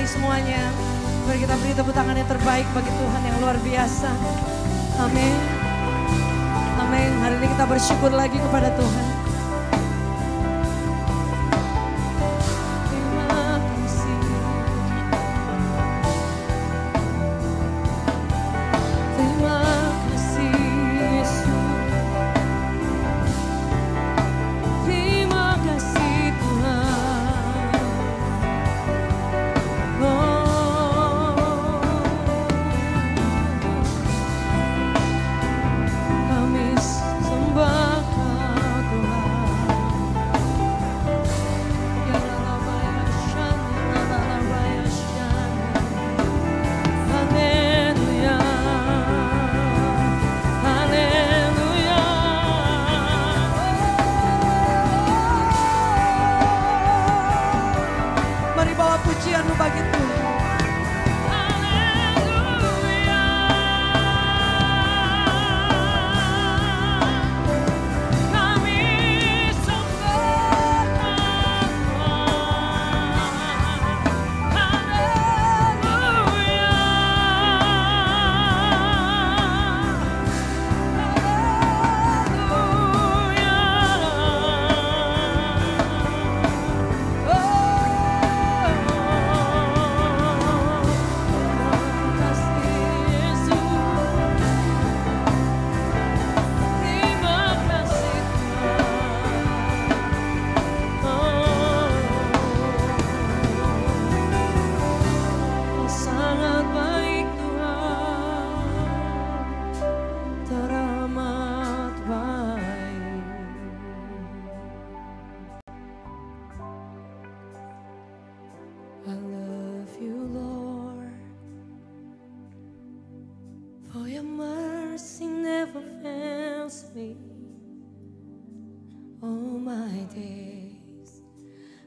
sekali semuanya. Mari kita beri tepuk tangan yang terbaik bagi Tuhan yang luar biasa. Amin. Amin. Hari ini kita bersyukur lagi kepada Tuhan.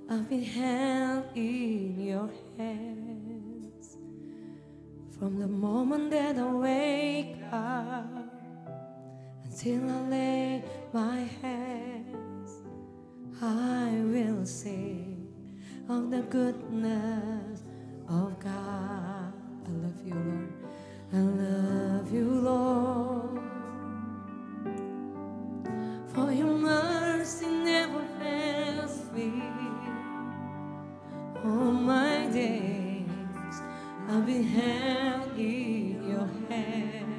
I've been held in your hands from the moment that I wake up until I lay my hands. I will sing of the goodness of God. I love you, Lord. I love you, Lord. For your mercy never fails me. All my days I've been held in your hands.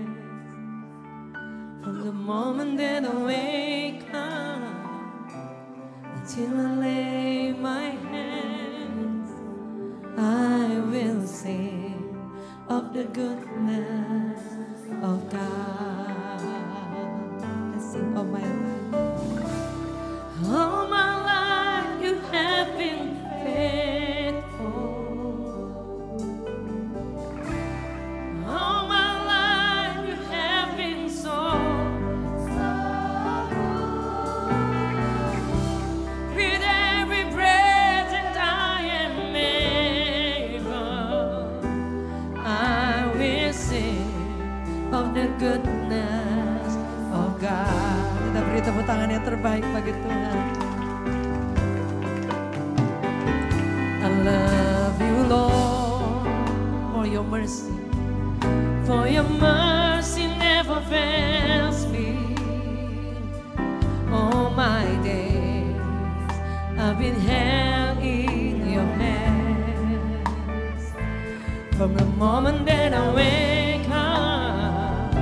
From the moment that I wake up until I lay my hands, I will sing of the goodness of God. Let's sing all my life. All my life you have been faithful. All my life you have been so good. With every breath that I am able, I will sing of the goodness of God. Kita beri tepuk tangan yang terbaik bagi Tuhan. I love you, Lord, for your mercy. For your mercy never fails me. All my days I've been held in your hands. From the moment that I wake up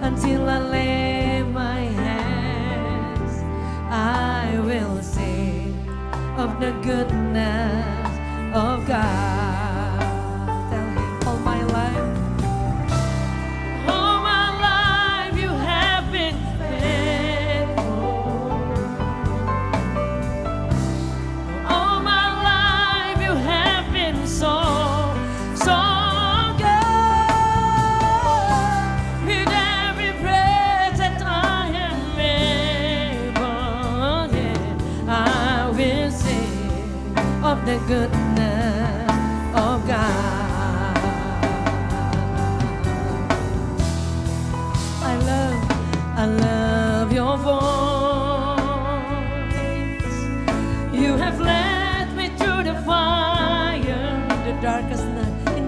until I lay my hands, I will sing of the goodness of God. Tell him all my life. All my life you have been faithful. All my life you have been so good. With every breath that I am able, yeah, I will sing of the goodness of God. I love your voice. You have led me through the fire, the darkest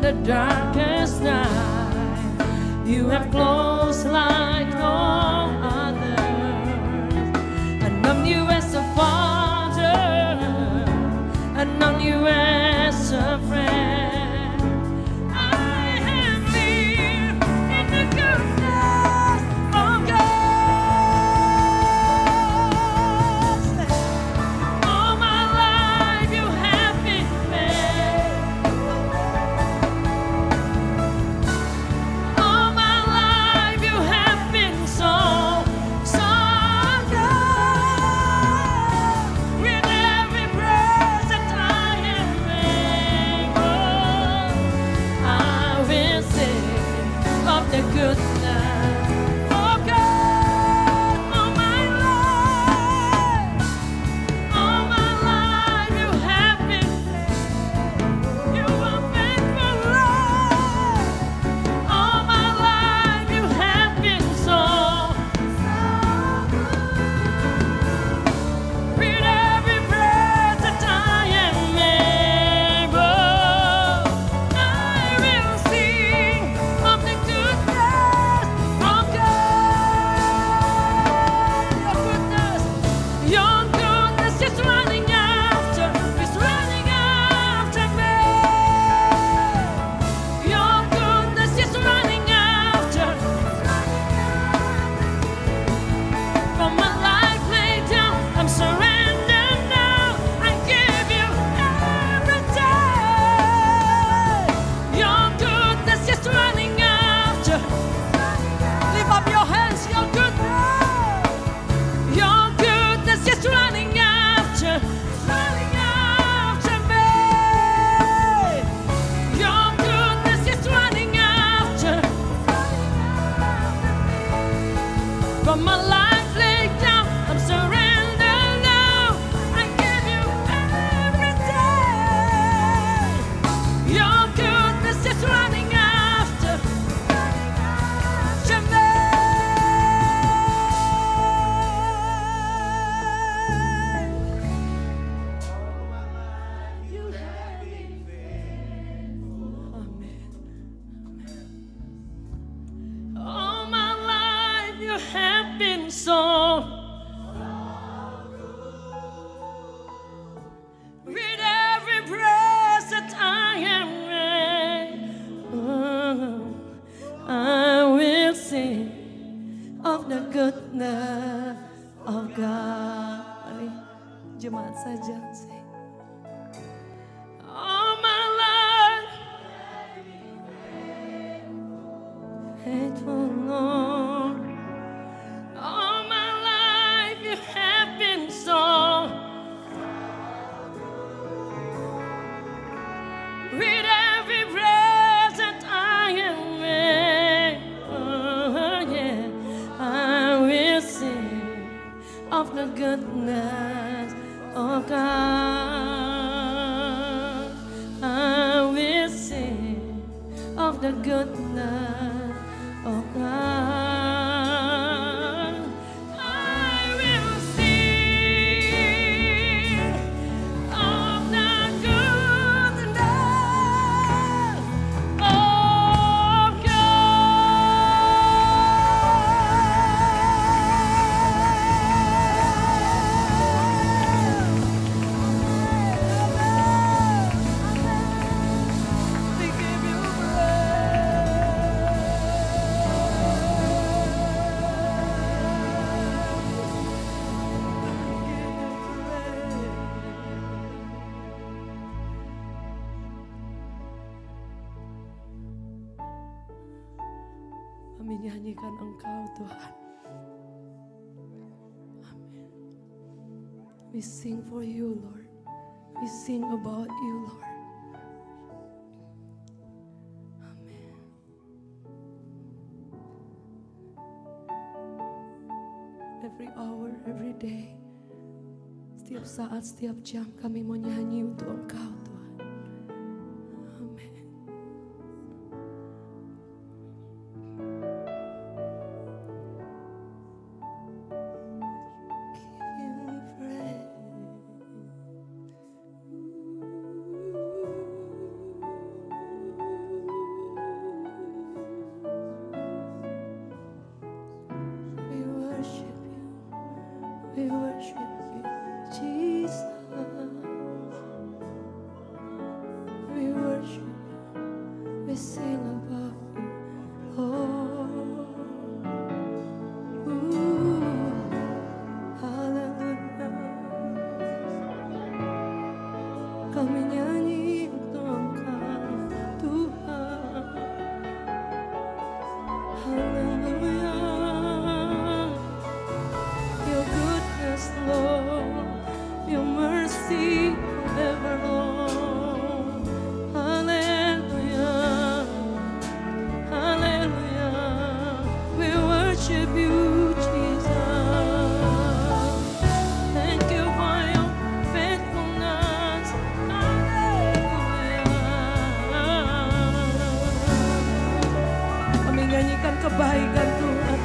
the darkest night. You have close like no other. I know you as a father, I know you as a friend. I have lived in the goodness of God. All my life you have been faithful. All my life you have been so good. With every breath that I am able, I will sing of the goodness of God. All my life you have been faithful. You are faithful, Lord. All my life you have been so good. With every breath that I am able, I will sing of the goodness of God. Your goodness is running after me. Your goodness is running after. From my life laid down, I'm surrendered now. I give you every day. Your goodness is running after. Lift up your hands, your goodness. Your goodness is running after me. Your goodness is running after. From my life laid down, I'm surrendered now. I give you every day. Your goodness is running after me. You have been faithful. All my life you have been so with every breath that I am able, I will sing of the goodness of God. Mari jemaat saja sing. All my life faithful Lord. All my life you have been so with every breath that I am able, yeah, I will sing of the goodness of God. I will sing of the goodness of God. I will sing of the goodness of God. We give you Kami nyanyikan Engkau Tuhan. Amin. We sing for you, Lord. We sing about you, Lord. Amin. Every hour, every day, setiap saat, setiap jam kami mau nyanyi untuk Engkau, Tuhan. Amin. Give you praise. we sing about you. Oh, haleluya. Kami nyanyi untuk Engkau, Tuhan. Haleluya. Your goodness, Lord, your mercy forever, Lord. Hallelujah, hallelujah. We worship you, Jesus. Thank you for your faithfulness. Hallelujah. Kami nyanyikan kebaikan Tuhan.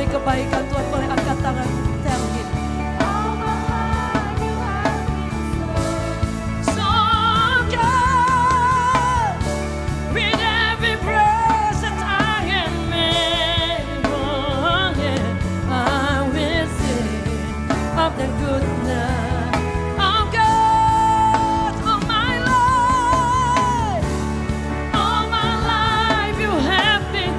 Kebaikan Tuhan, boleh angkat tangan, tell him. So good, with every breath that I am able, yeah, I will sing of the goodness of God. All my life you have been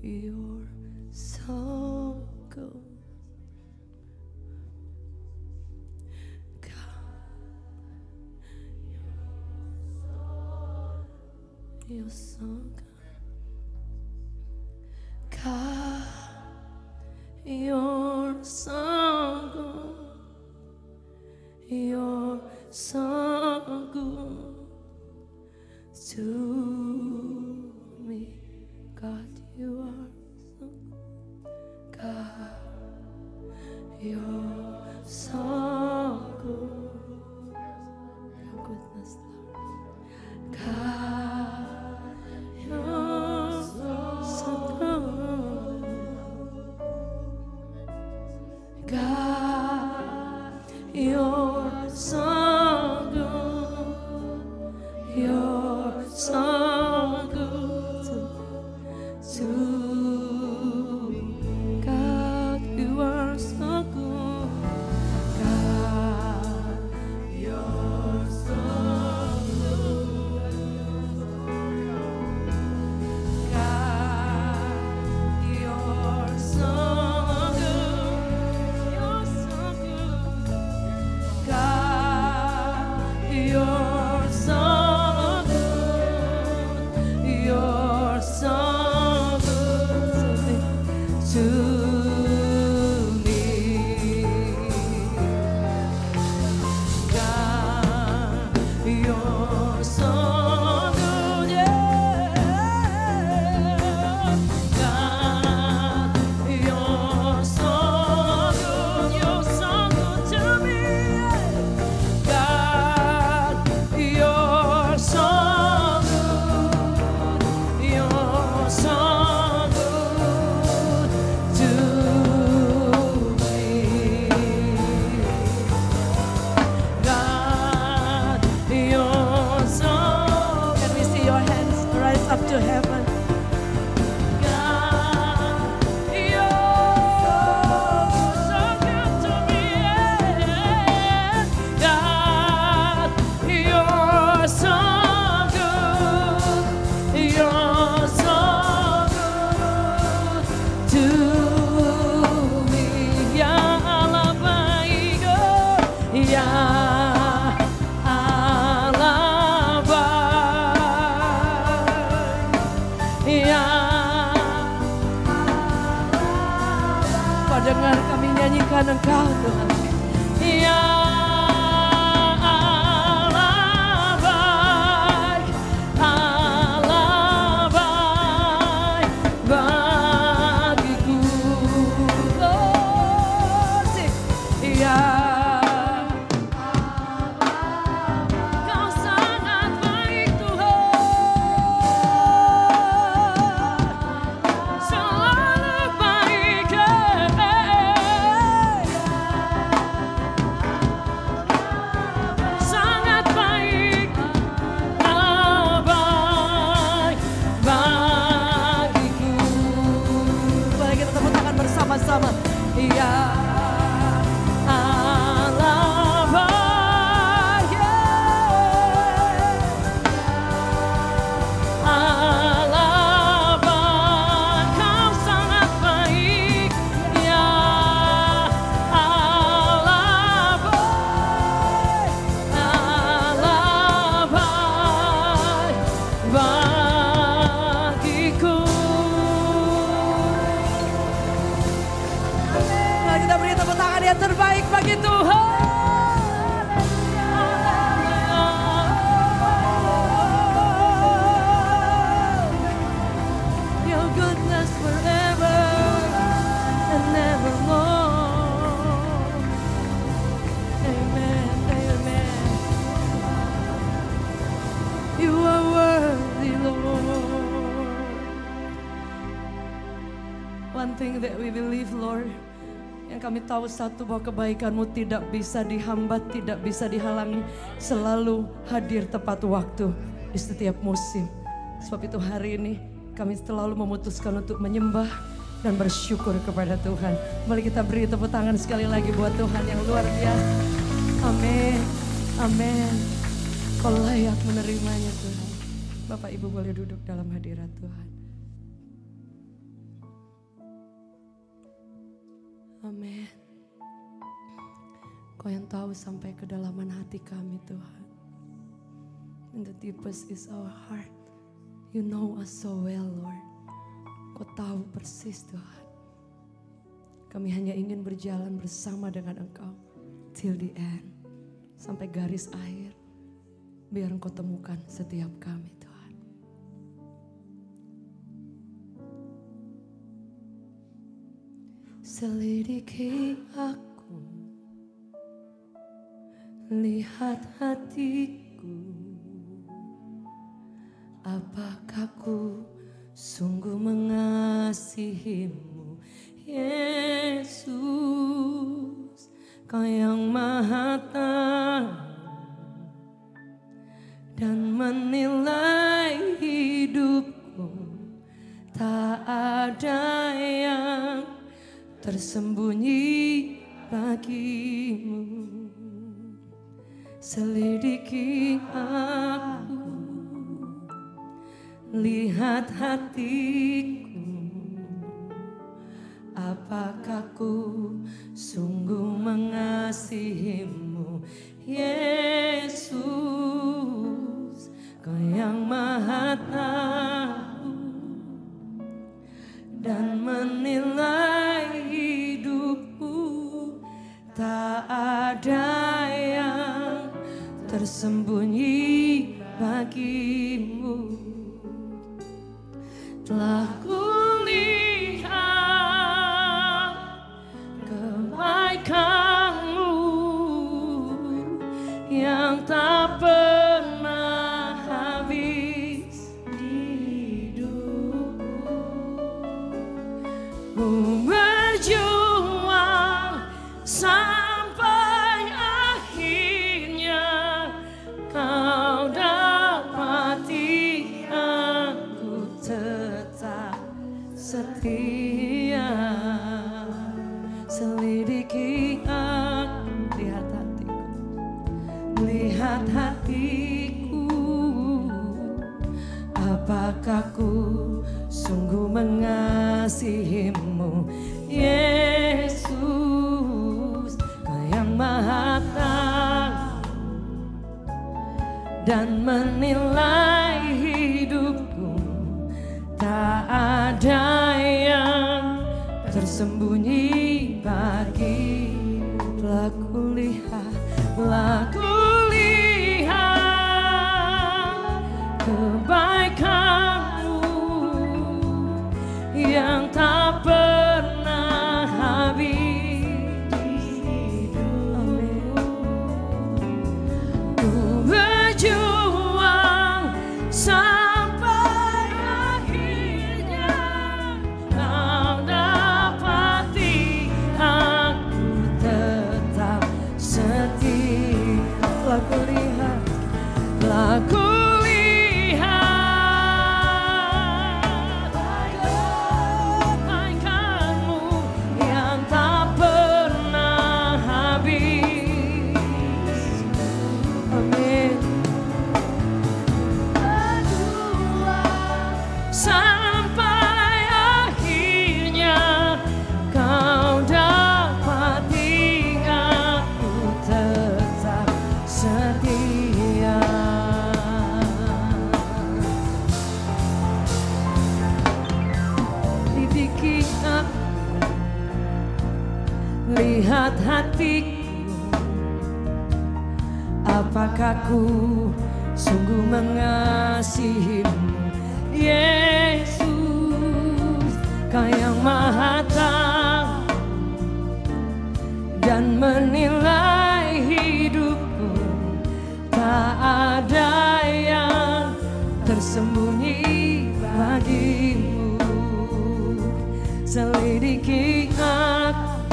you're so good. God, you're so good. God, you're so good. You're so good to me. God, you are so good. God, you're so good. Your goodness, Lord. God, you're so good. God, you're so good. You're so good to God, you are so good. God, you're so good. God, you're so good. You're so good. God, you're so good. Ya Allah baik, ya dengar kami nyanyikan Engkau Tuhan. Ya Allah baik, Allah baik bagiku. Oh, sing. Ya Kau sangat baik Tuhan, selalu baik. Sangat baik, baik bagiku. Mari kita tepuk tangan bersama-sama. Ya Allah baik, Allah baik, Kau sangat baik. Ya Allah baik, Allah baik bagiku. Mari kita beri tepuk tangan yang terbaik bagi Tuhan. Your goodness forever and nevermore. Amen, amen. You are worthy, Lord. One thing that we believe, Lord, yang kami tahu satu, bahwa kebaikan-Mu tidak bisa dihambat, tidak bisa dihalangi, selalu hadir tepat waktu di setiap musim. Sebab itu hari ini kami selalu memutuskan untuk menyembah dan bersyukur kepada Tuhan. Mari kita beri tepuk tangan sekali lagi buat Tuhan yang luar biasa. Amin, amin. Kau layak menerimanya Tuhan. Bapak Ibu boleh duduk dalam hadirat Tuhan. Amin. Kau yang tahu sampai kedalaman hati kami Tuhan. In the deepest is our heart. You know us so well Lord. Kau tahu persis Tuhan. Kami hanya ingin berjalan bersama dengan Engkau till the end. Sampai garis akhir. Biar Engkau temukan setiap kami Tuhan. Selidiki aku, lihat hatiku, apakah ku sungguh mengasihimu, Yesus, Kau yang Maha Tahu dan menilai hidupku, tak ada yang tersembunyi bagimu. Selidiki aku, lihat hatiku, apakah ku sungguh mengasihimu, Yesus, Kau yang Maha Tahu dan menilai hidupku, tak ada yang tersembunyi bagimu. Telah kulihat kebaikan-Mu yang tak pernah habis di hidupku. Ku berjuang sampai akhirnya Kau dapati aku tetap setia. Selidiki aku, lihat hatiku, lihat hatiku, apakah ku sungguh mengasihimu, Yesus, Kau yang Maha Tahu dan menilai hidupku. Tak ada yang tersembunyi bagi. Telah kulihat kebaikanmu yang tak pernah habis di hidupku. Ku berjuang sampai akhirnya kau dapati aku tetap setia. Telah kulihat kebaikanmu yang tak pernah habis. Amin. Sampai akhirnya kau dapati aku tetap setia. Lidiki aku, lihat hatiku, apakah ku sungguh mengasihimu, Yesus, Kau yang Maha Tahu dan menilai hidupku. Tak ada yang tersembunyi bagimu. Selidiki aku,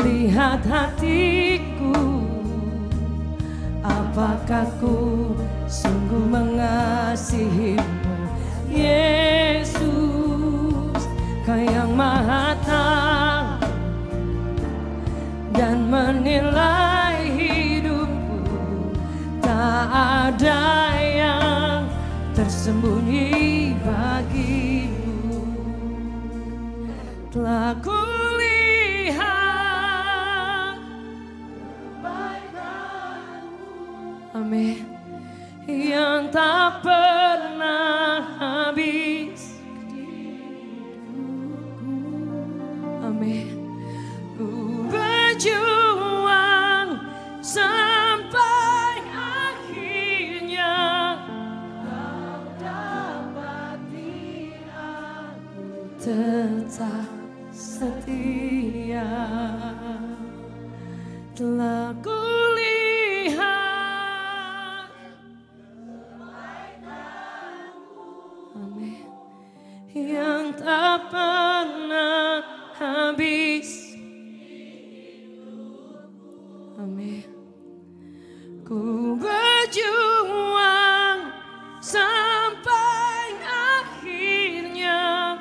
lihat hatiku, apakah ku sungguh mengasihimu, Yesus, Kau yang Maha Tahu dan menilai hidupku. Tak ada yang tersembunyi bagimu. Telah kulihat amin, yang tak pernah habis. Amin. Ku berjuang sampai akhirnya kau dapati aku tetap setia. Telah kulihat amin, yang tak pernah habis. Amin. Ku berjuang sampai akhirnya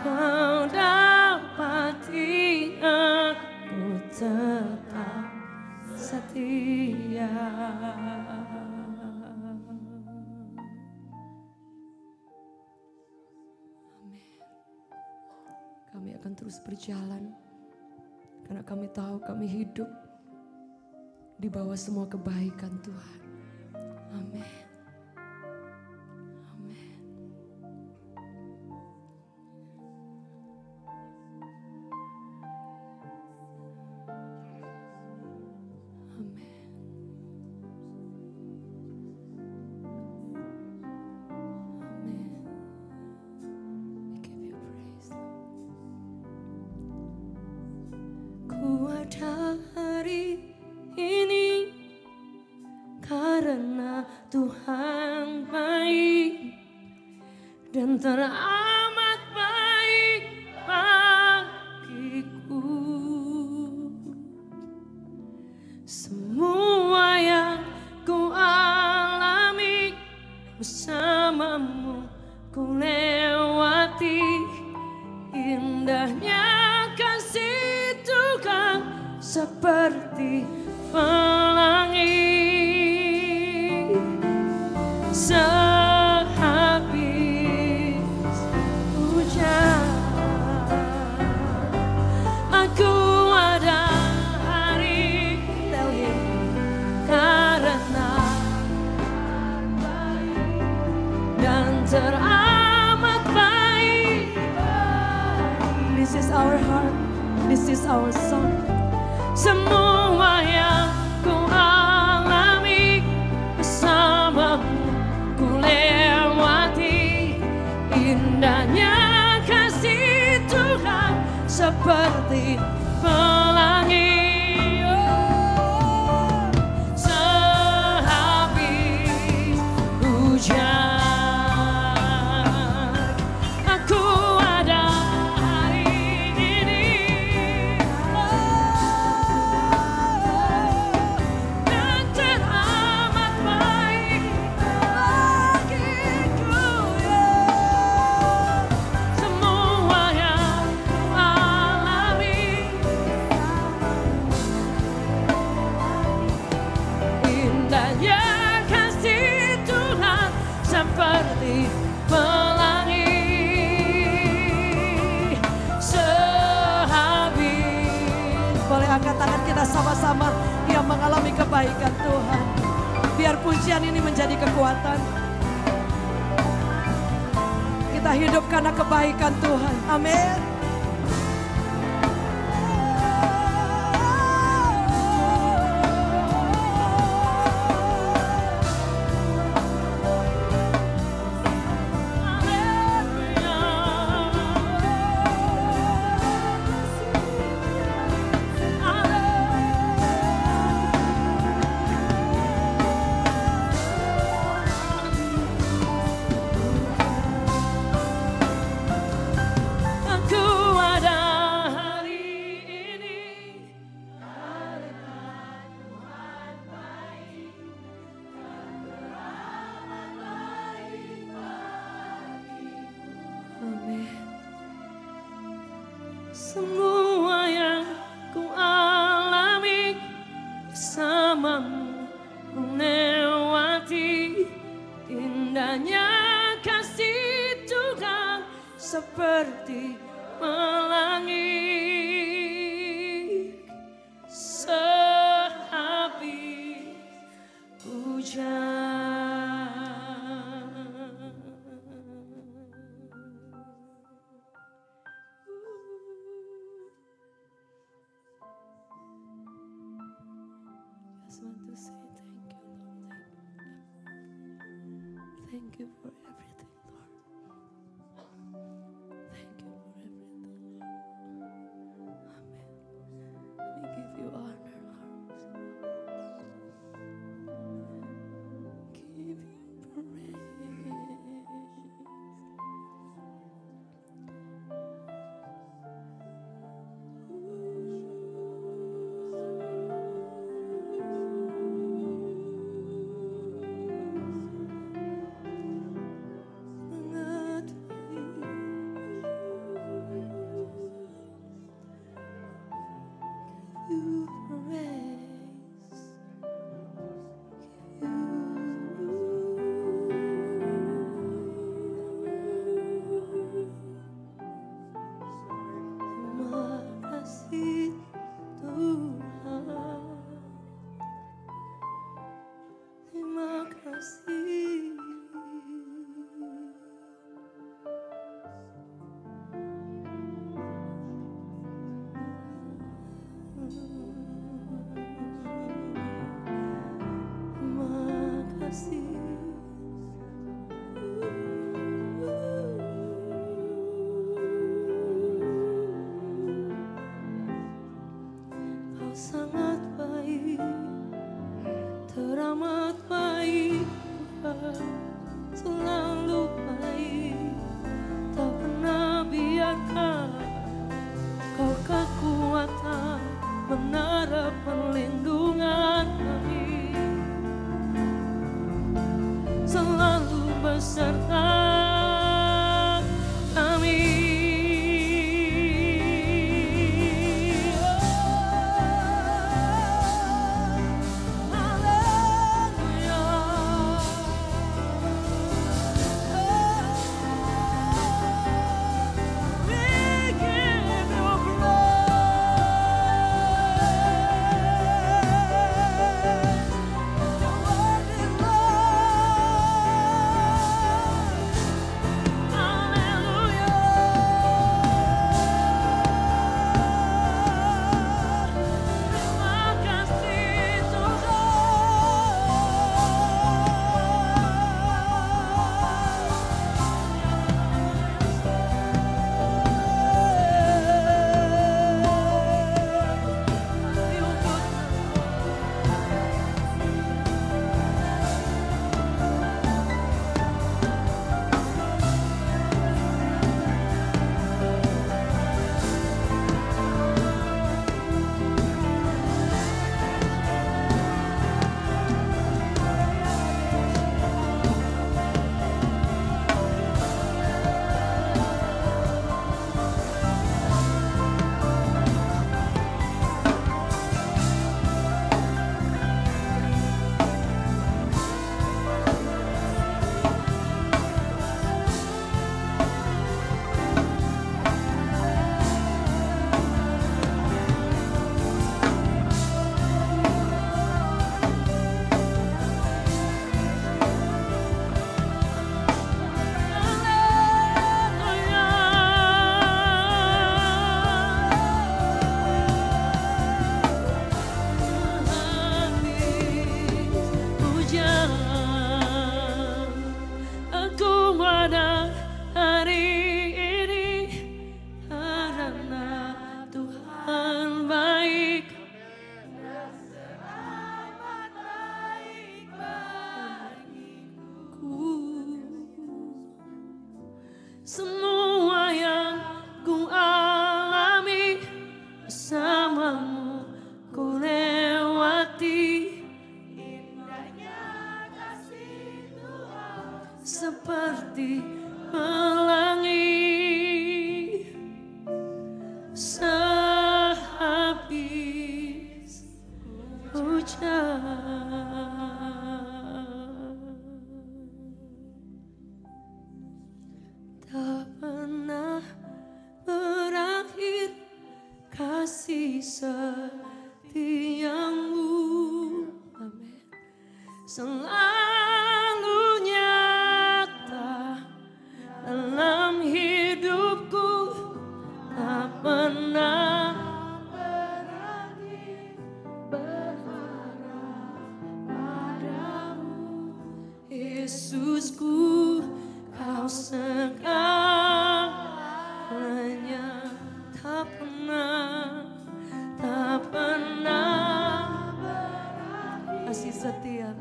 kau dapati aku tetap setia. Kami akan terus berjalan karena kami tahu kami hidup di bawah semua kebaikan Tuhan. Amin. Amin. Amin. Amin. We give you praise. Ku ada hari ini karena Tuhan baik dan teramat baik bagiku. Semua yang ku alami bersamamu ku lewati, indahnya kasih Tuhan seperti pelangi. Sehabis hujan aku ada hari karena semua yang ku alami bersamamu ku lewati. Indahnya kasih Tuhan seperti pelangi. Sehabis hujan seperti pelangi. Sehabis, boleh angkat tangan kita sama-sama yang mengalami kebaikan Tuhan. Biar pujian ini menjadi kekuatan. Kita hidup karena kebaikan Tuhan. Amin. Semua yang ku alami bersamamu ku lewati. Indahnya kasih Tuhan seperti pelangi. Sehabis hujan. Just want to say thank you, Lord. Thank you for everything, Lord. Thank you for everything, Lord. Amen. We give you honor, Lord. Give you praise. Sangat baik, teramat baik, selalu baik, tak pernah biarkan kau kekuatan menara perlindungan kami, selalu beserta kami. seperti pelangi sehabis hujan. Tak pernah berakhir kasih setiamu. Amin. Selalu nyata dalam hidupku, tak pernah berhenti berharap padamu. Yesusku, kau segalanya, tak pernah berakhir kasih setia.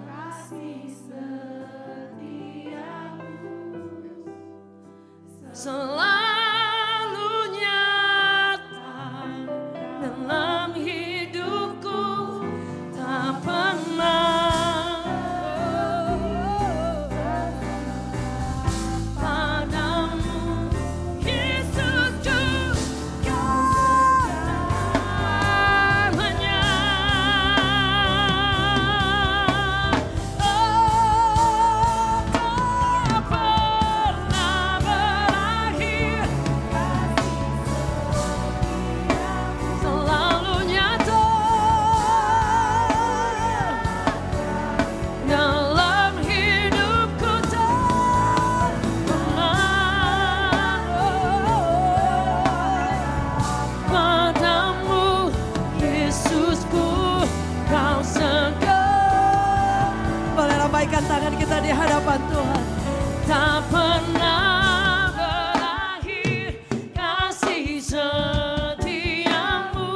Selalu nyata dalam hidupku, tak pernah padamu. Yesusku, segalanya. Tak pernah berakhir, selalu nyata dalam hidupku, tak pernah padamu. Yesusku, kau segar. Boleh lambaikan tangan kita di hadapan Tuhan. Tak pernah berakhir kasih setiamu,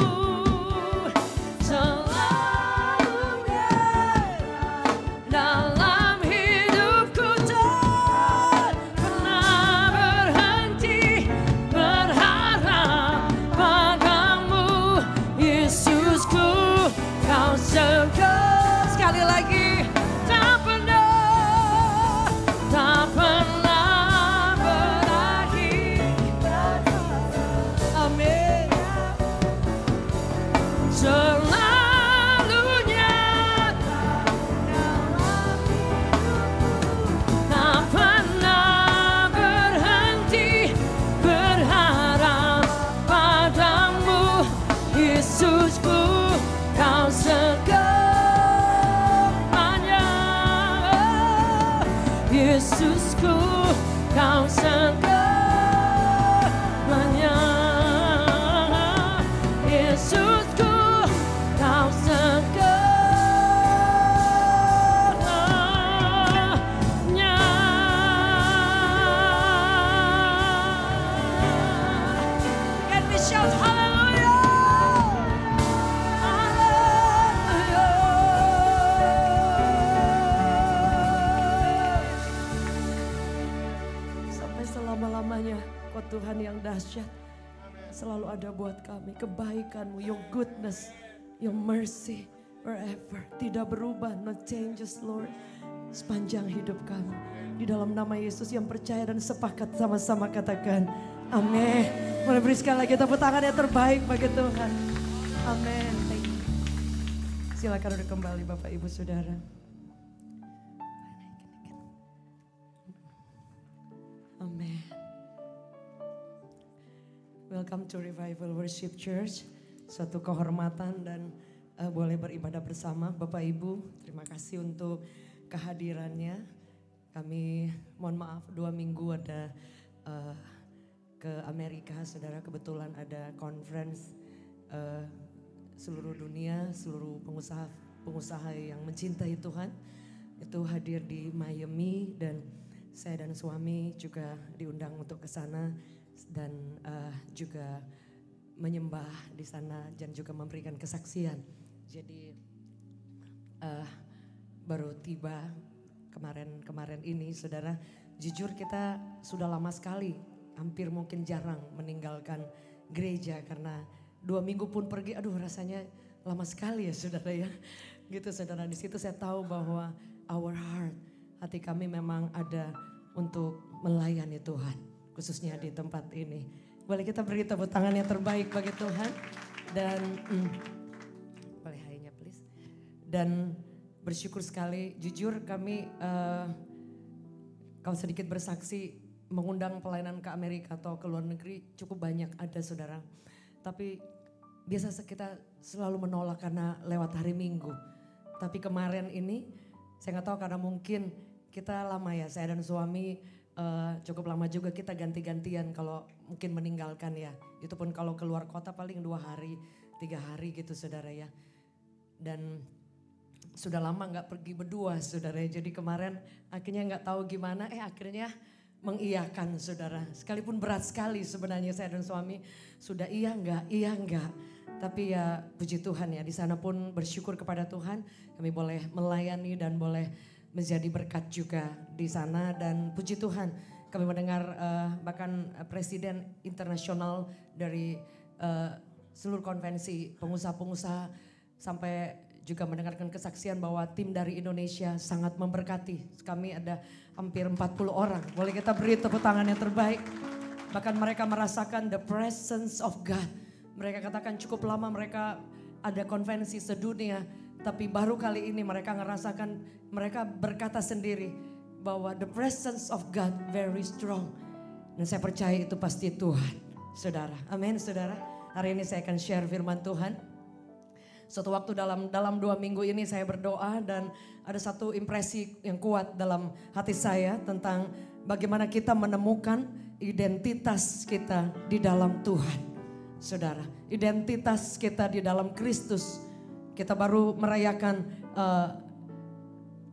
selalu nyata dalam hidupku, tak pernah berhenti berharap padamu. Yesusku, kau segar. Sekali lagi, tak pernah berakhir. Amin. Selalu nyata dalam hidupku, tak pernah berhenti berharap padamu. Yesusku, kau segalanya. Yesusku, kau segalanya. Yesusku, kau segalanya. Can we shout hallelujah? Sampai selama-lamanya Kau Tuhan yang dahsyat selalu ada buat kami. Kebaikan-Mu, Your goodness, Your mercy forever. Tidak berubah, no changes Lord. Sepanjang hidup kami. Di dalam nama Yesus yang percaya dan sepakat sama-sama katakan amin. Boleh beri sekali lagi tepuk tangan yang terbaik bagi Tuhan. Amin. Thank you. Silakan udah kembali Bapak Ibu Saudara. Amin. Welcome to Revival Worship Church. Suatu kehormatan dan boleh beribadah bersama Bapak Ibu. Terima kasih untuk kehadirannya. Kami mohon maaf 2 minggu ada ke Amerika, saudara. Kebetulan ada conference seluruh dunia, seluruh pengusaha yang mencintai Tuhan itu hadir di Miami, dan saya dan suami juga diundang untuk ke sana dan juga menyembah di sana dan juga memberikan kesaksian. Jadi baru tiba kemarin ini, saudara. Jujur kita sudah lama sekali, hampir mungkin jarang meninggalkan gereja karena 2 minggu pun pergi. Aduh, rasanya lama sekali ya, saudara ya. Gitu, saudara. Di situ saya tahu bahwa our heart, hati kami memang ada untuk melayani Tuhan, khususnya di tempat ini. Boleh kita beri tepuk tangan yang terbaik bagi Tuhan. Dan boleh hanya please. Dan bersyukur sekali, jujur kami kalau sedikit bersaksi mengundang pelayanan ke Amerika atau ke luar negeri cukup banyak ada saudara. Tapi biasa kita selalu menolak karena lewat hari Minggu. Tapi kemarin ini saya nggak tahu karena mungkin kita lama ya, saya dan suami cukup lama juga kita ganti-gantian kalau mungkin meninggalkan ya. Itu pun kalau keluar kota paling 2 hari, 3 hari gitu saudara ya. Dan sudah lama nggak pergi berdua saudara ya. Jadi kemarin akhirnya nggak tahu gimana, akhirnya mengiyakan saudara. Sekalipun berat sekali sebenarnya saya dan suami sudah iya enggak. Tapi ya puji Tuhan ya, di sana pun bersyukur kepada Tuhan kami boleh melayani dan boleh menjadi berkat juga di sana. Dan puji Tuhan kami mendengar bahkan presiden internasional dari seluruh konvensi pengusaha-pengusaha sampai juga mendengarkan kesaksian bahwa tim dari Indonesia sangat memberkati. Kami ada hampir 40 orang. Boleh kita beri tepuk tangan yang terbaik. Bahkan mereka merasakan the presence of God. Mereka katakan cukup lama mereka ada konvensi sedunia. Tapi baru kali ini mereka ngerasakan, mereka berkata sendiri bahwa the presence of God very strong. Dan saya percaya itu pasti Tuhan. Saudara, amin saudara. Hari ini saya akan share firman Tuhan. Suatu waktu dalam 2 minggu ini saya berdoa dan ada satu impresi yang kuat dalam hati saya tentang bagaimana kita menemukan identitas kita di dalam Tuhan. Saudara, identitas kita di dalam Kristus. Kita baru merayakan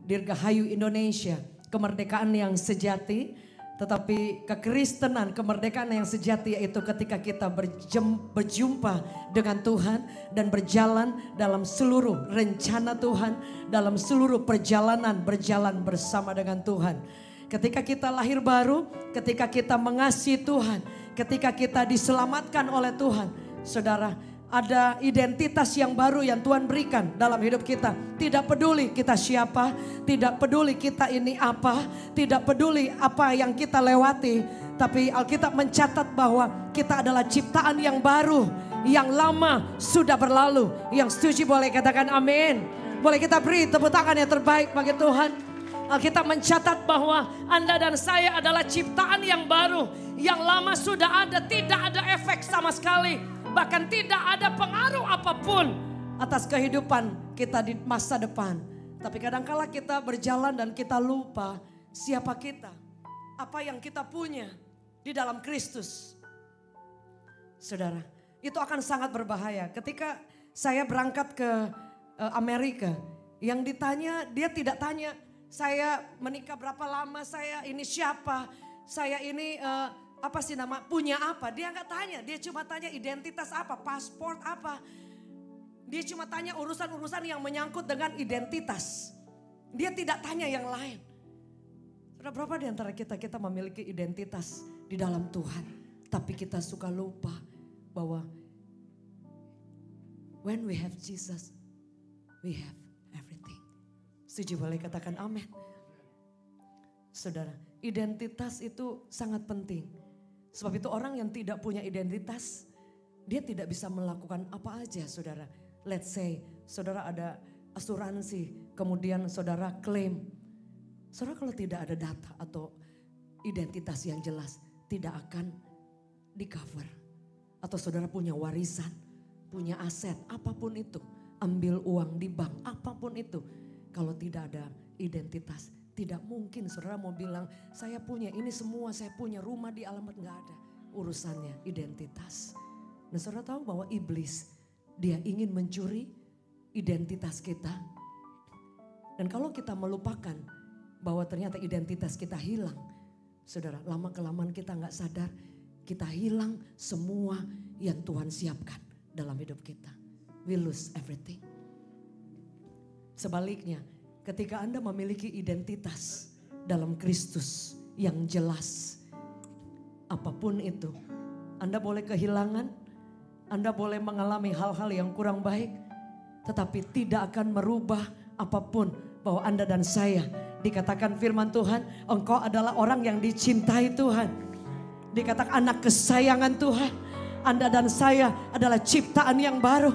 Dirgahayu Indonesia, kemerdekaan yang sejati. Tetapi kekristenan, kemerdekaan yang sejati yaitu ketika kita berjumpa dengan Tuhan dan berjalan dalam seluruh rencana Tuhan, dalam seluruh perjalanan berjalan bersama dengan Tuhan. Ketika kita lahir baru, ketika kita mengasihi Tuhan, ketika kita diselamatkan oleh Tuhan, saudara, ada identitas yang baru yang Tuhan berikan dalam hidup kita. Tidak peduli kita siapa, tidak peduli kita ini apa, tidak peduli apa yang kita lewati. Tapi Alkitab mencatat bahwa kita adalah ciptaan yang baru, yang lama sudah berlalu. Yang setuju boleh katakan amin. Boleh kita beri tepuk tangan yang terbaik bagi Tuhan. Alkitab mencatat bahwa Anda dan saya adalah ciptaan yang baru. Yang lama sudah ada, tidak ada efek sama sekali. Bahkan tidak ada pengaruh apapun atas kehidupan kita di masa depan. Tapi kadangkala kita berjalan dan kita lupa siapa kita. Apa yang kita punya di dalam Kristus. Saudara, itu akan sangat berbahaya. Ketika saya berangkat ke Amerika, yang ditanya, dia tidak tanya saya menikah berapa lama, saya ini siapa, saya ini apa sih nama, punya apa. Dia nggak tanya, dia cuma tanya identitas apa, paspor apa. Dia cuma tanya urusan-urusan yang menyangkut dengan identitas. Dia tidak tanya yang lain. Sudah berapa di antara kita memiliki identitas di dalam Tuhan. Tapi kita suka lupa bahwa when we have Jesus, we have everything. Setuju boleh katakan amin. Saudara, identitas itu sangat penting. Sebab itu orang yang tidak punya identitas, dia tidak bisa melakukan apa aja saudara. Let's say saudara ada asuransi, kemudian saudara klaim. Saudara kalau tidak ada data atau identitas yang jelas, tidak akan di cover. Atau saudara punya warisan, punya aset, apapun itu. Ambil uang di bank, apapun itu. Kalau tidak ada identitas, tidak mungkin saudara mau bilang saya punya ini semua, saya punya rumah di alamat, nggak ada. Urusannya identitas. Nah saudara tahu bahwa iblis dia ingin mencuri identitas kita. Dan kalau kita melupakan bahwa ternyata identitas kita hilang. Saudara lama kelamaan kita nggak sadar kita hilang semua yang Tuhan siapkan dalam hidup kita. We lose everything. Sebaliknya, ketika Anda memiliki identitas dalam Kristus yang jelas, apapun itu, Anda boleh kehilangan, Anda boleh mengalami hal-hal yang kurang baik, tetapi tidak akan merubah apapun bahwa Anda dan saya Dikatakan firman Tuhan, engkau adalah orang yang dicintai Tuhan. Dikatakan anak kesayangan Tuhan. Anda dan saya adalah ciptaan yang baru.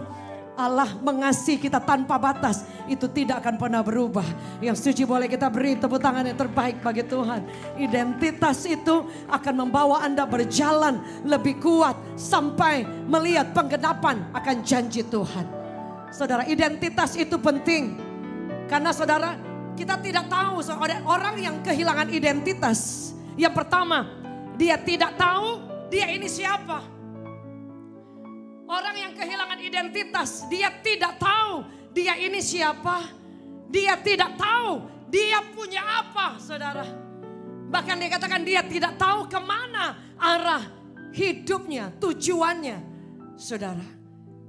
Allah mengasihi kita tanpa batas. Itu tidak akan pernah berubah. Yang setuju boleh kita beri tepuk tangan yang terbaik bagi Tuhan. Identitas itu akan membawa Anda berjalan lebih kuat sampai melihat penggenapan akan janji Tuhan. Saudara, identitas itu penting. Karena saudara, kita tidak tahu orang yang kehilangan identitas. Yang pertama, dia tidak tahu dia ini siapa. Orang yang kehilangan identitas, dia tidak tahu dia ini siapa. Dia tidak tahu dia punya apa, saudara. Bahkan dikatakan dia tidak tahu kemana arah hidupnya, tujuannya, saudara.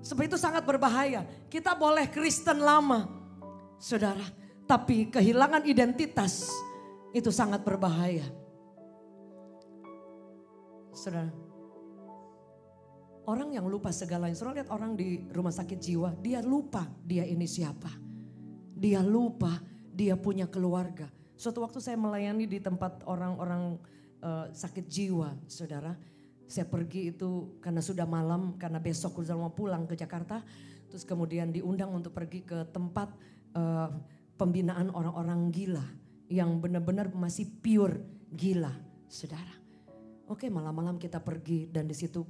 Sebab itu sangat berbahaya. Kita boleh Kristen lama, saudara. Tapi kehilangan identitas itu sangat berbahaya. Saudara, orang yang lupa segalanya. Saudara lihat orang di rumah sakit jiwa, dia lupa dia ini siapa. Dia lupa dia punya keluarga. Suatu waktu saya melayani di tempat orang-orang sakit jiwa, saudara. Saya pergi itu karena sudah malam, karena besok sudah mau pulang ke Jakarta. Terus kemudian diundang untuk pergi ke tempat pembinaan orang-orang gila. Yang benar-benar masih pure gila, saudara. Oke, malam-malam kita pergi dan di situ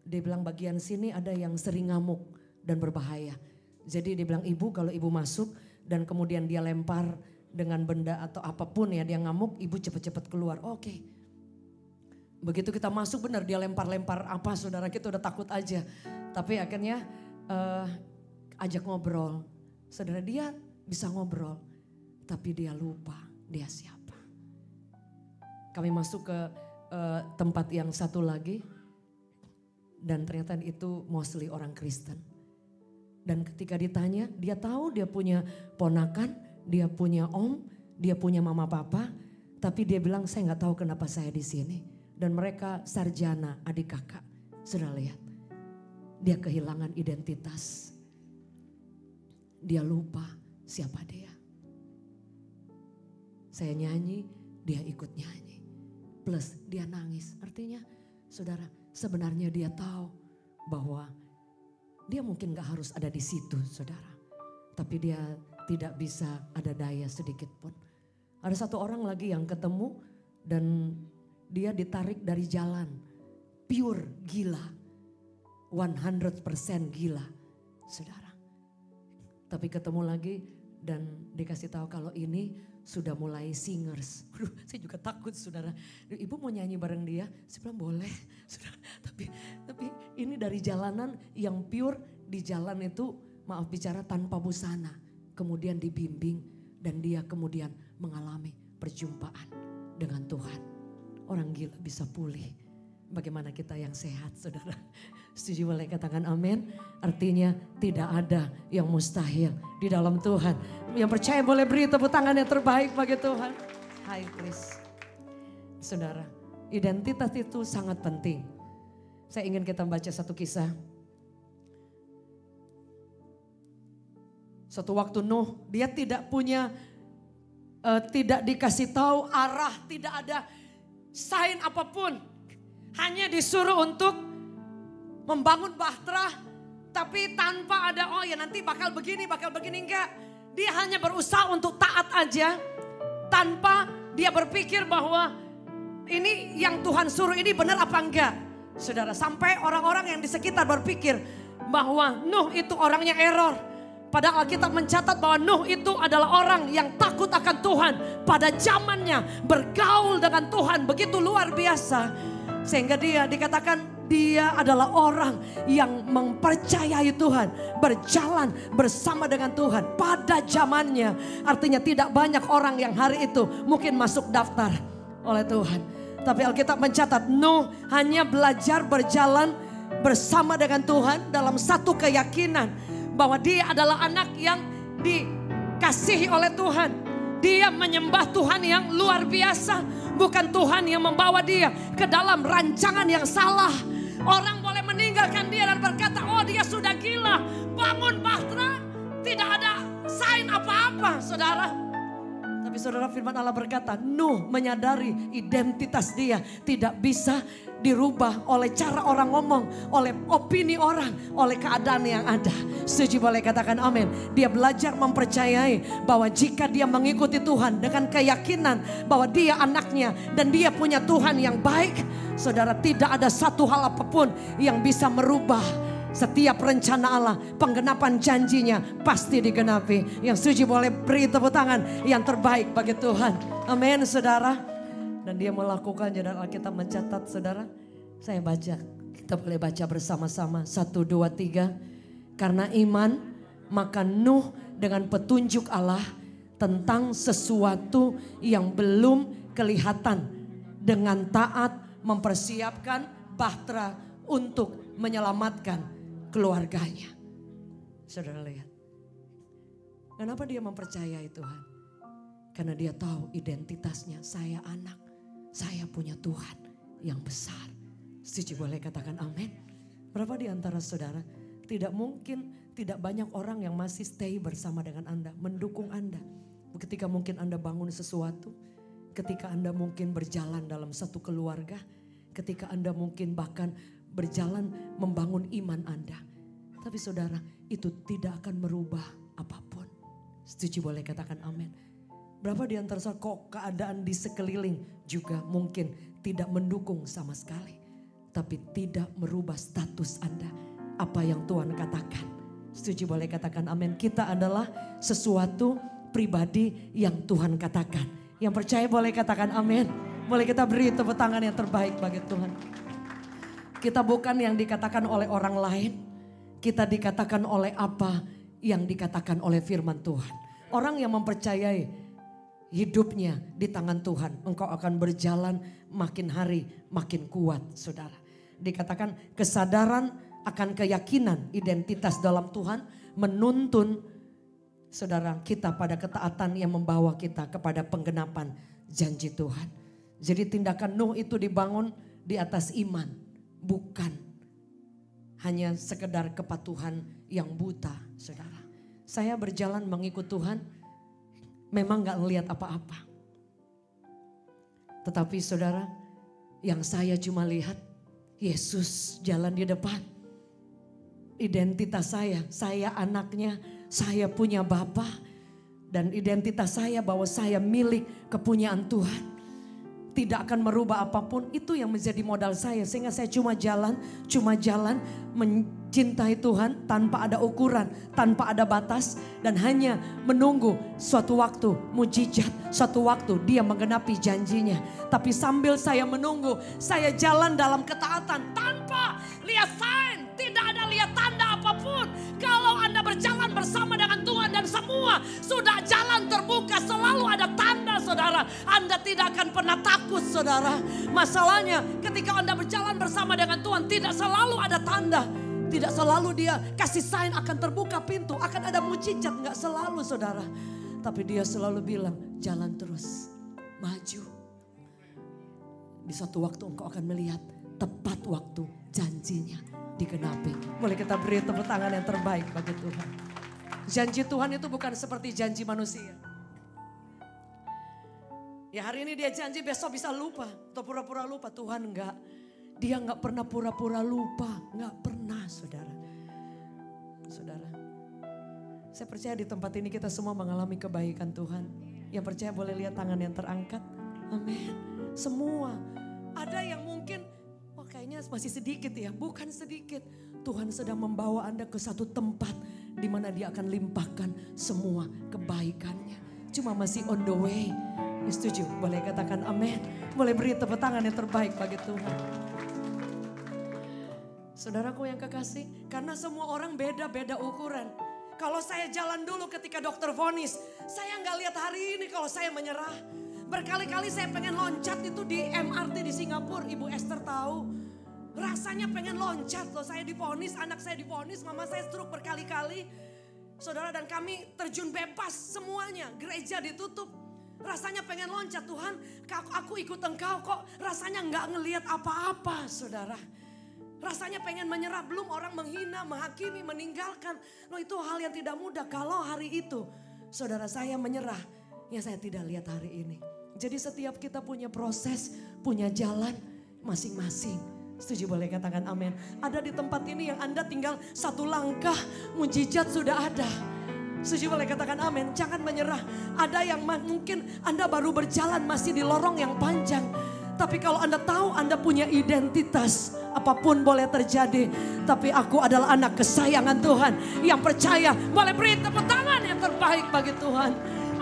dia bilang bagian sini ada yang sering ngamuk dan berbahaya. Jadi dia bilang ibu kalau ibu masuk dan kemudian dia lempar dengan benda atau apapun ya dia ngamuk, ibu cepat-cepat keluar. Oke. Begitu kita masuk benar dia lempar-lempar apa saudara, kita udah takut aja. Tapi akhirnya ajak ngobrol. Saudara dia bisa ngobrol tapi dia lupa dia siapa. Kami masuk ke tempat yang satu lagi. Dan ternyata itu mostly orang Kristen. Dan ketika ditanya, dia tahu dia punya ponakan, dia punya om, dia punya mama papa. Tapi dia bilang saya nggak tahu kenapa saya di sini. Dan mereka sarjana, adik kakak. Sudah lihat, dia kehilangan identitas. Dia lupa siapa dia. Saya nyanyi, dia ikut nyanyi. Plus dia nangis. Artinya, saudara, sebenarnya dia tahu bahwa dia mungkin gak harus ada di situ, saudara. Tapi dia tidak bisa ada daya sedikit pun. Ada satu orang lagi yang ketemu dan dia ditarik dari jalan. Pure gila. 100% gila, saudara. Tapi ketemu lagi dan dikasih tahu kalau ini sudah mulai singers. Aduh, saya juga takut saudara. Ibu mau nyanyi bareng dia? Saya bilang boleh. Saudara. Tapi ini dari jalanan yang pure, di jalan itu maaf bicara tanpa busana. Kemudian dibimbing dan dia kemudian mengalami perjumpaan dengan Tuhan. Orang gila bisa pulih. Bagaimana kita yang sehat saudara? Setuju boleh katakan amin. Artinya tidak ada yang mustahil di dalam Tuhan. Yang percaya boleh beri tepuk tangan yang terbaik bagi Tuhan. Hai please. Saudara, identitas itu sangat penting. Saya ingin kita baca satu kisah. Suatu waktu Nuh, dia tidak punya, tidak dikasih tahu arah, tidak ada sign apapun. Hanya disuruh untuk membangun bahtera, tapi tanpa ada oh ya nanti bakal begini enggak. Dia hanya berusaha untuk taat aja tanpa dia berpikir bahwa ini yang Tuhan suruh ini benar apa enggak. Saudara, sampai orang-orang yang di sekitar berpikir bahwa Nuh itu orangnya error. Padahal Alkitab mencatat bahwa Nuh itu adalah orang yang takut akan Tuhan. Pada zamannya bergaul dengan Tuhan begitu luar biasa. Sehingga dia dikatakan dia adalah orang yang mempercayai Tuhan. Berjalan bersama dengan Tuhan pada zamannya. Artinya tidak banyak orang yang hari itu mungkin masuk daftar oleh Tuhan. Tapi Alkitab mencatat Nuh hanya belajar berjalan bersama dengan Tuhan dalam satu keyakinan. Bahwa dia adalah anak yang dikasihi oleh Tuhan. Dia menyembah Tuhan yang luar biasa. Bukan Tuhan yang membawa dia ke dalam rancangan yang salah. Orang boleh meninggalkan dia dan berkata, oh dia sudah gila. Bangun bahtera, tidak ada sign apa-apa saudara. Tapi saudara, firman Allah berkata, Nuh menyadari identitas dia tidak bisa dirubah oleh cara orang ngomong, oleh opini orang, oleh keadaan yang ada. Setuju, boleh katakan amin. Dia belajar mempercayai bahwa jika dia mengikuti Tuhan dengan keyakinan bahwa dia anaknya dan dia punya Tuhan yang baik, saudara, tidak ada satu hal apapun yang bisa merubah setiap rencana Allah. Penggenapan janjinya pasti digenapi. Yang setuju boleh beri tepuk tangan yang terbaik bagi Tuhan. Amin, saudara. Dan dia melakukannya, dan Alkitab mencatat, saudara. Saya baca, kita boleh baca bersama-sama. 1, 2, 3. Karena iman, maka Nuh dengan petunjuk Allah tentang sesuatu yang belum kelihatan, dengan taat mempersiapkan bahtera untuk menyelamatkan keluarganya. Saudara lihat. Kenapa dia mempercayai Tuhan? Karena dia tahu identitasnya, saya anak, saya punya Tuhan yang besar. Setuju, boleh katakan amin. Berapa di antara saudara, tidak mungkin, tidak banyak orang yang masih stay bersama dengan Anda, mendukung Anda. Ketika mungkin Anda bangun sesuatu, ketika Anda mungkin berjalan dalam satu keluarga, ketika Anda mungkin bahkan berjalan membangun iman Anda. Tapi saudara, itu tidak akan merubah apapun. Setuju, boleh katakan amin. Berapa di antara saudara kok keadaan di sekeliling juga mungkin tidak mendukung sama sekali. Tapi tidak merubah status Anda. Apa yang Tuhan katakan. Setuju, boleh katakan amin. Kita adalah sesuatu pribadi yang Tuhan katakan. Yang percaya boleh katakan amin. Boleh kita beri tepuk tangan yang terbaik bagi Tuhan. Kita bukan yang dikatakan oleh orang lain. Kita dikatakan oleh apa yang dikatakan oleh firman Tuhan. Orang yang mempercayai hidupnya di tangan Tuhan, engkau akan berjalan makin hari makin kuat, saudara. Dikatakan kesadaran akan keyakinan identitas dalam Tuhan menuntun saudara kita pada ketaatan yang membawa kita kepada penggenapan janji Tuhan. Jadi tindakan Nuh itu dibangun di atas iman, bukan hanya sekedar kepatuhan yang buta, saudara. Saya berjalan mengikut Tuhan, memang gak ngelihat apa-apa. Tetapi saudara, yang saya cuma lihat, Yesus jalan di depan. Identitas saya anaknya, saya punya Bapa. Dan identitas saya bahwa saya milik kepunyaan Tuhan. Tidak akan merubah apapun, itu yang menjadi modal saya. Sehingga saya cuma jalan mencintai Tuhan tanpa ada ukuran, tanpa ada batas. Dan hanya menunggu suatu waktu mujizat, suatu waktu dia menggenapi janjinya. Tapi sambil saya menunggu, saya jalan dalam ketaatan tanpa lihat sign, tidak ada lihat tanda apapun. Kalau Anda berjalan bersama dengan Tuhan dan semua sudah jalan terbuka, selalu ada tanda, saudara. Anda tidak akan pernah takut, saudara. Masalahnya ketika Anda berjalan bersama dengan Tuhan, tidak selalu ada tanda. Tidak selalu dia kasih sign akan terbuka pintu, akan ada mujizat, enggak selalu, saudara. Tapi dia selalu bilang, jalan terus, maju. Di suatu waktu engkau akan melihat tepat waktu janjinya digenapi. Boleh kita beri tepuk tangan yang terbaik bagi Tuhan. Janji Tuhan itu bukan seperti janji manusia. Ya hari ini dia janji, besok bisa lupa atau pura-pura lupa. Tuhan enggak. Dia enggak pernah pura-pura lupa. Enggak pernah, saudara. Saudara. Saya percaya di tempat ini kita semua mengalami kebaikan Tuhan. Yang percaya boleh lihat tangan yang terangkat. Amin. Semua. Ada yang mungkin kayaknya masih sedikit ya, bukan sedikit. Tuhan sedang membawa Anda ke satu tempat di mana dia akan limpahkan semua kebaikannya. Cuma masih on the way. Setuju? Boleh katakan amin. Boleh beri tepuk tangan yang terbaik bagi Tuhan. Saudaraku yang kekasih, karena semua orang beda-beda ukuran. Kalau saya jalan dulu ketika dokter vonis, saya nggak lihat hari ini kalau saya menyerah. Berkali-kali saya pengen loncat itu di MRT di Singapura, Ibu Esther tahu. Rasanya pengen loncat loh, saya divonis, anak saya divonis, mama saya stroke berkali-kali. Saudara, dan kami terjun bebas semuanya, gereja ditutup. Rasanya pengen loncat, Tuhan aku ikut engkau kok rasanya nggak ngelihat apa-apa, saudara. Rasanya pengen menyerah, belum orang menghina, menghakimi, meninggalkan. Loh itu hal yang tidak mudah. Kalau hari itu saudara saya menyerah, yang saya tidak lihat hari ini. Jadi setiap kita punya proses, punya jalan masing-masing. Setuju boleh katakan amin. Ada di tempat ini yang Anda tinggal satu langkah, mujizat sudah ada. Setuju boleh katakan amin. Jangan menyerah. Ada yang mungkin Anda baru berjalan masih di lorong yang panjang. Tapi kalau Anda tahu Anda punya identitas, apapun boleh terjadi. Tapi aku adalah anak kesayangan Tuhan. Yang percaya boleh beri tepuk tangan yang terbaik bagi Tuhan.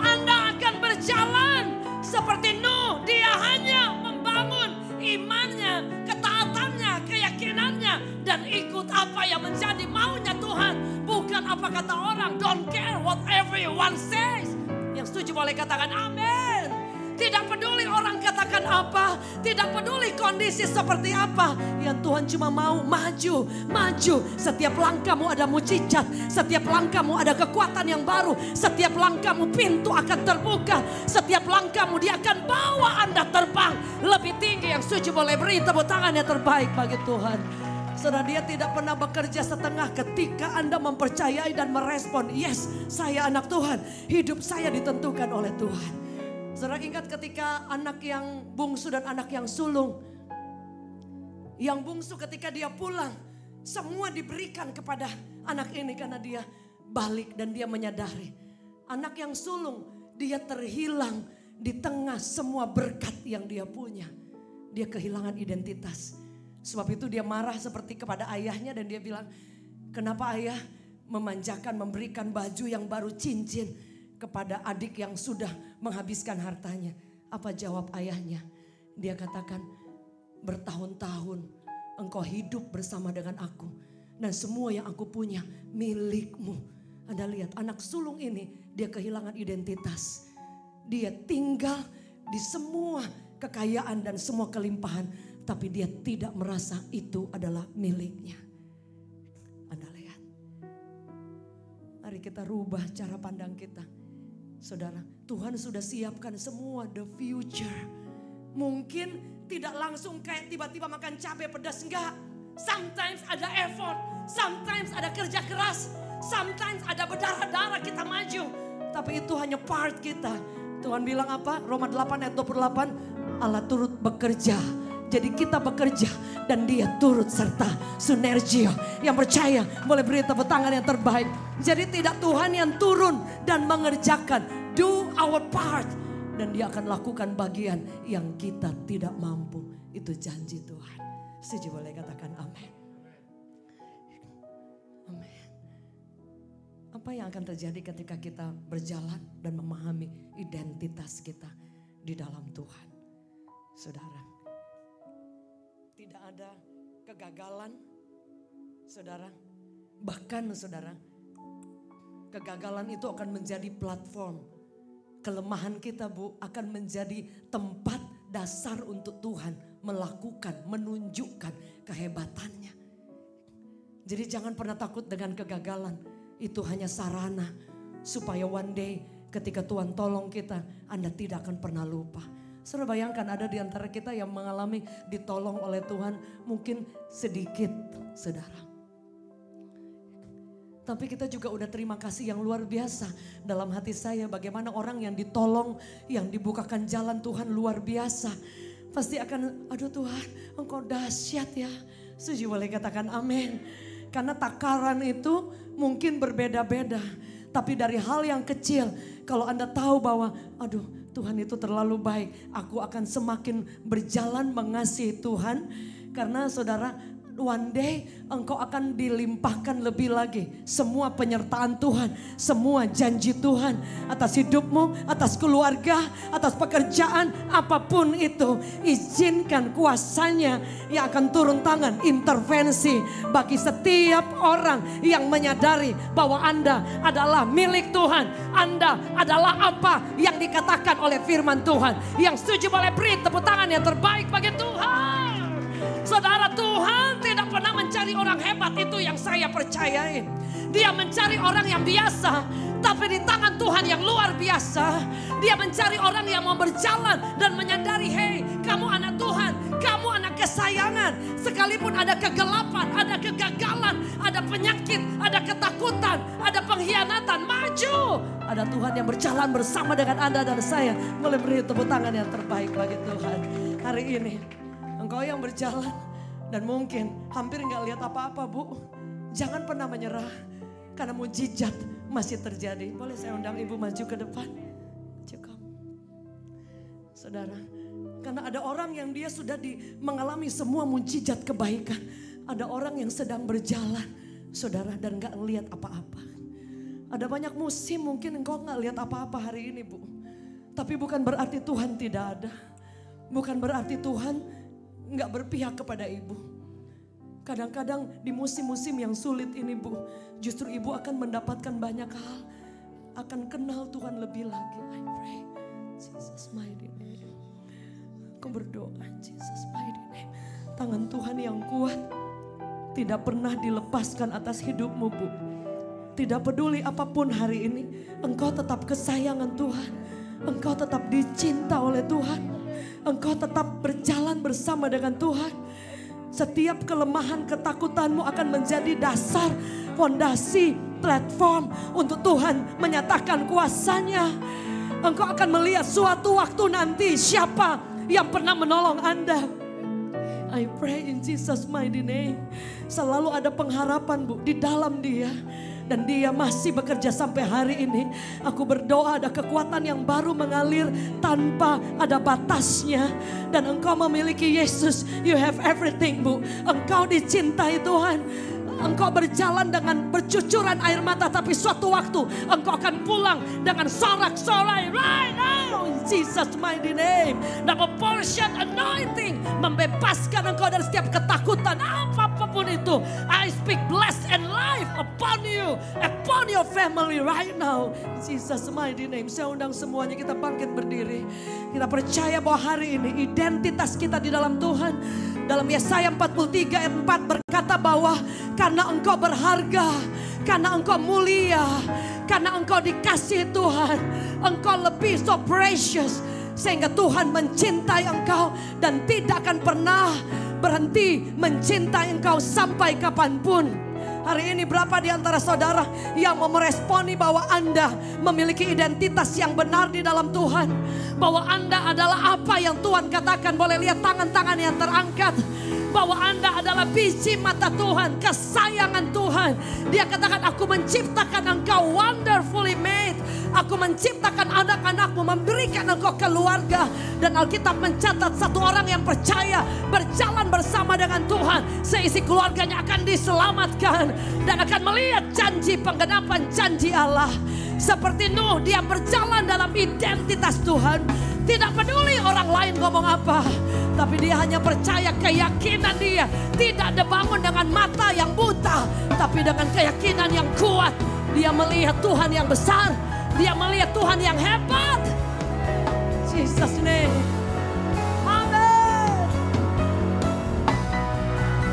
Anda akan berjalan seperti Nuh. Dia hanya membangun imannya, ketaatannya, keyakinannya. Dan ikut apa yang menjadi maunya Tuhan. Bukan apa kata orang. Don't care what everyone says. Yang setuju boleh katakan amin. Tidak peduli orang katakan apa. Tidak peduli kondisi seperti apa. Yang Tuhan cuma mau maju. Maju. Setiap langkahmu ada mujizat. Setiap langkahmu ada kekuatan yang baru. Setiap langkahmu pintu akan terbuka. Setiap langkahmu dia akan bawa Anda terbang lebih tinggi. Yang setuju boleh beri tepuk tangan yang terbaik bagi Tuhan. Saudara, dia tidak pernah bekerja setengah ketika Anda mempercayai dan merespon. Yes, saya anak Tuhan. Hidup saya ditentukan oleh Tuhan. Saudara ingat ketika anak yang bungsu dan anak yang sulung. Yang bungsu ketika dia pulang. Semua diberikan kepada anak ini karena dia balik dan dia menyadari. Anak yang sulung dia terhilang di tengah semua berkat yang dia punya. Dia kehilangan identitas. Sebab itu dia marah seperti kepada ayahnya dan dia bilang, kenapa ayah memanjakan memberikan baju yang baru cincin kepada adik yang sudah menghabiskan hartanya. Apa jawab ayahnya? Dia katakan, bertahun-tahun engkau hidup bersama dengan aku. Dan semua yang aku punya milikmu. Anda lihat anak sulung ini dia kehilangan identitas. Dia tinggal di semua kekayaan dan semua kelimpahan. Tapi dia tidak merasa itu adalah miliknya. Anda lihat. Mari kita rubah cara pandang kita. Saudara, Tuhan sudah siapkan semua the future. Mungkin tidak langsung kayak tiba-tiba makan cabai pedas, enggak. Sometimes ada effort, sometimes ada kerja keras, sometimes ada berdarah-darah kita maju. Tapi itu hanya part kita. Tuhan bilang apa? Roma 8 ayat 28, Allah turut bekerja. Jadi kita bekerja dan dia turut serta sinergia. Yang percaya boleh beri tepuk tangan yang terbaik. Jadi tidak Tuhan yang turun dan mengerjakan. Do our part. Dan dia akan lakukan bagian yang kita tidak mampu. Itu janji Tuhan. Setuju boleh katakan amin. Amin. Apa yang akan terjadi ketika kita berjalan dan memahami identitas kita di dalam Tuhan? Saudara. Tidak ada kegagalan, saudara. Bahkan saudara, kegagalan itu akan menjadi platform. Kelemahan kita akan menjadi tempat dasar untuk Tuhan melakukan, menunjukkan kehebatannya. Jadi jangan pernah takut dengan kegagalan. Itu hanya sarana supaya one day ketika Tuhan tolong kita, Anda tidak akan pernah lupa. Saudara bayangkan ada di antara kita yang mengalami ditolong oleh Tuhan mungkin sedikit, saudara. Tapi kita juga udah terima kasih yang luar biasa dalam hati saya. Bagaimana orang yang ditolong, yang dibukakan jalan Tuhan luar biasa. Pasti akan, aduh Tuhan engkau dahsyat ya. Setuju boleh katakan amin. Karena takaran itu mungkin berbeda-beda. Tapi dari hal yang kecil, kalau Anda tahu bahwa aduh Tuhan itu terlalu baik. Aku akan semakin berjalan mengasihi Tuhan. Karena saudara, one day engkau akan dilimpahkan lebih lagi. Semua penyertaan Tuhan, semua janji Tuhan atas hidupmu, atas keluarga, atas pekerjaan, apapun itu. Izinkan kuasanya yang akan turun tangan, intervensi bagi setiap orang yang menyadari bahwa Anda adalah milik Tuhan. Anda adalah apa yang dikatakan oleh firman Tuhan. Yang setuju boleh beri tepuk tangan yang terbaik bagi Tuhan. Saudara, Tuhan tidak pernah mencari orang hebat, itu yang saya percayai. Dia mencari orang yang biasa, tapi di tangan Tuhan yang luar biasa. Dia mencari orang yang mau berjalan dan menyadari, hey, kamu anak Tuhan, kamu anak kesayangan. Sekalipun ada kegelapan, ada kegagalan, ada penyakit, ada ketakutan. ketakutan, ada pengkhianatan, maju. Ada Tuhan yang berjalan bersama dengan Anda dan saya. Boleh beri tepuk tangan yang terbaik bagi Tuhan. Hari ini engkau yang berjalan dan mungkin hampir nggak lihat apa-apa, Bu. Jangan pernah menyerah karena mujizat masih terjadi. Boleh saya undang Ibu maju ke depan? Cukup. Saudara, karena ada orang yang dia sudah mengalami semua mujizat kebaikan. Ada orang yang sedang berjalan, saudara, dan gak ngelihat apa-apa. Ada banyak musim mungkin engkau gak lihat apa-apa hari ini, Bu. Tapi bukan berarti Tuhan tidak ada. Bukan berarti Tuhan gak berpihak kepada Ibu. Kadang-kadang di musim-musim yang sulit ini, Bu, justru Ibu akan mendapatkan banyak hal. Akan kenal Tuhan lebih lagi. I pray, Jesus mighty name. Aku berdoa, Jesus mighty name. Tangan Tuhan yang kuat tidak pernah dilepaskan atas hidupmu, Bu. Tidak peduli apapun hari ini, engkau tetap kesayangan Tuhan. Engkau tetap dicinta oleh Tuhan. Engkau tetap berjalan bersama dengan Tuhan. Setiap kelemahan ketakutanmu akan menjadi dasar, fondasi, platform untuk Tuhan menyatakan kuasanya. Engkau akan melihat suatu waktu nanti siapa yang pernah menolong Anda. I pray in Jesus mighty name. Selalu ada pengharapan, Bu, di dalam Dia. Dan Dia masih bekerja sampai hari ini. Aku berdoa ada kekuatan yang baru mengalir tanpa ada batasnya. Dan engkau memiliki Yesus. You have everything, Bu. Engkau dicintai Tuhan. Engkau berjalan dengan bercucuran air mata. Tapi suatu waktu engkau akan pulang dengan sorak-sorai. Right now in Jesus mighty name. Double portion anointing. Membebaskan engkau dari setiap ketakutan. Apapun itu. I speak blessed and life upon you. Upon your family right now. In Jesus mighty name. Saya undang semuanya kita bangkit berdiri. Kita percaya bahwa hari ini identitas kita di dalam Tuhan. Dalam Yesaya 43 ayat 4 berkata bahwa karena engkau berharga, karena engkau mulia, karena engkau dikasihi Tuhan, engkau lebih so precious. Sehingga Tuhan mencintai engkau dan tidak akan pernah berhenti mencintai engkau sampai kapanpun. Hari ini berapa di antara saudara yang mau meresponi bahwa Anda memiliki identitas yang benar di dalam Tuhan. Bahwa Anda adalah apa yang Tuhan katakan. Boleh lihat tangan-tangan yang terangkat. Bahwa Anda adalah biji mata Tuhan, kesayangan Tuhan. Dia katakan aku menciptakan engkau wonderfully made. Aku menciptakan anak-anakmu, memberikan engkau keluarga. Dan Alkitab mencatat satu orang yang percaya berjalan bersama dengan Tuhan. Seisi keluarganya akan diselamatkan. Dan akan melihat janji penggenapan janji Allah. Seperti Nuh, dia berjalan dalam identitas Tuhan. Tidak peduli orang lain ngomong apa. Tapi dia hanya percaya keyakinan dia. Tidak dibangun dengan mata yang buta. Tapi dengan keyakinan yang kuat. Dia melihat Tuhan yang besar. Dia melihat Tuhan yang hebat. Jesus name. Amin.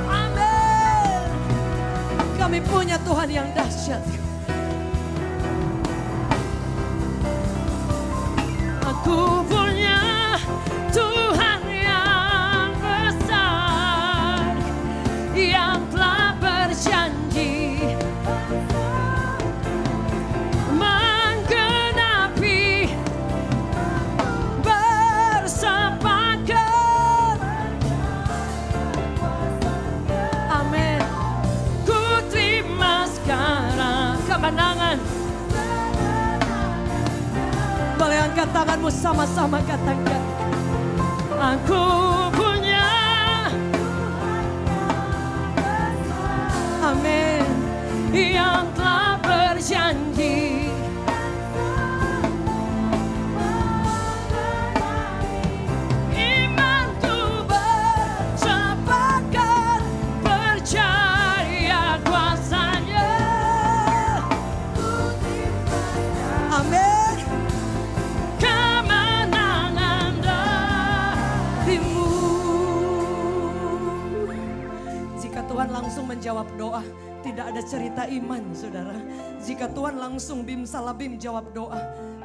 Amin. Kami punya Tuhan yang dahsyat. Aku punya Tuhan yang besar, yang telah berjanji menggenapi bersepakat. Amin. Ku terima sekarang kemenangan. Boleh angkat tanganmu sama-sama katakan. Aku punya. Amin. Yang telah berjanji imanku bersepakat percaya kuasanya. Amin. Tuhan langsung menjawab doa. Tidak ada cerita iman, saudara. Jika Tuhan langsung bim salabim jawab doa,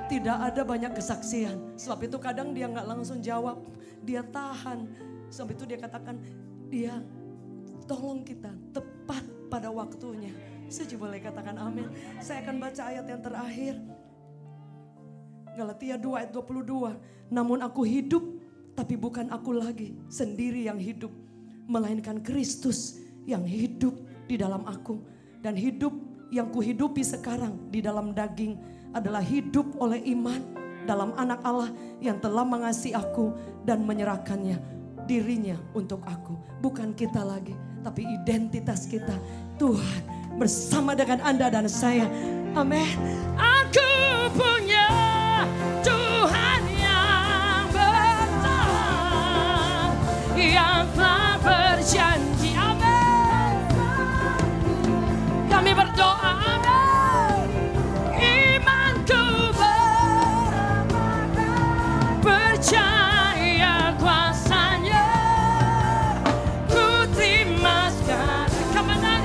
tidak ada banyak kesaksian. Sebab itu kadang dia nggak langsung jawab, dia tahan. Sebab itu dia katakan, dia tolong kita tepat pada waktunya. Setuju, boleh katakan amin. Saya akan baca ayat yang terakhir. Galatia 2 ayat 22. Namun aku hidup, tapi bukan aku lagi sendiri yang hidup, melainkan Kristus yang hidup di dalam aku. Dan hidup yang kuhidupi sekarang di dalam daging adalah hidup oleh iman dalam anak Allah yang telah mengasihi aku dan menyerahkannya dirinya untuk aku. Bukan kita lagi, tapi identitas kita Tuhan bersama dengan Anda dan saya. Amin. Aku punya Tuhan yang besar, yang telah berjanji. Amin. Kami berdoa. Amin. Imanku percaya kuasanya. Ku terima segala kemenangan.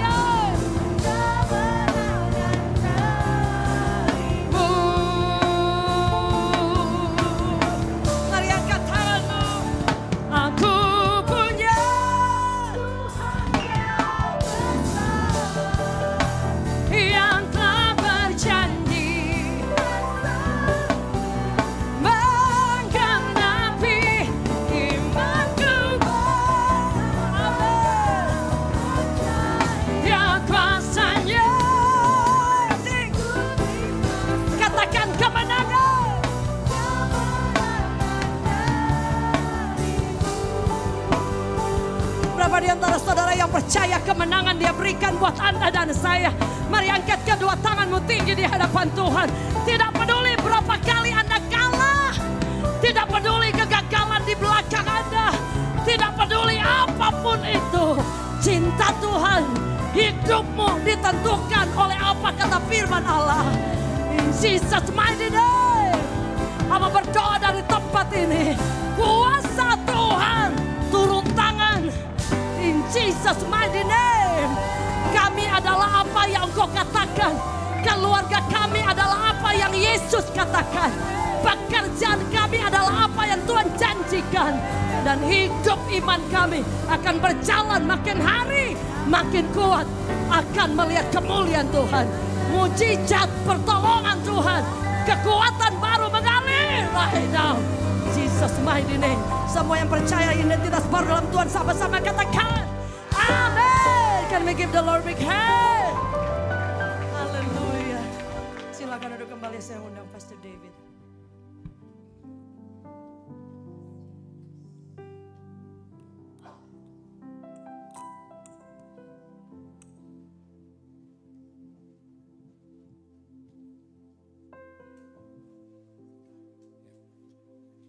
Mari angkat tanganmu. Aku punya yang telah berjanji menggenapi imanku. Ya kuasanya. Katakan kemenangan. Berapa di antara saudara yang percaya kemenangan Dia berikan buat Anda dan saya? Mari angkat kedua tanganmu tinggi di hadapan Tuhan. Tidak peduli berapa kali Anda kalah, tidak peduli kegagalan di belakang Anda, tidak peduli apapun itu. Cinta Tuhan, hidupmu ditentukan oleh apa kata firman Allah. In Jesus mighty name. Amba berdoa dari tempat ini, kuasa Tuhan turun tangan. In Jesus mighty name. Kami adalah apa yang Engkau katakan. Keluarga kami adalah apa yang Yesus katakan. Pekerjaan kami adalah apa yang Tuhan janjikan. Dan hidup iman kami akan berjalan makin hari makin kuat. Akan melihat kemuliaan Tuhan. Mujizat pertolongan Tuhan. Kekuatan baru mengalir right now. Jesus mighty name. Semua yang percaya identitas baru dalam Tuhan, sama-sama katakan amin. Can we give the Lord big hand? Haleluya. Silakan duduk kembali, saya undang Pastor David.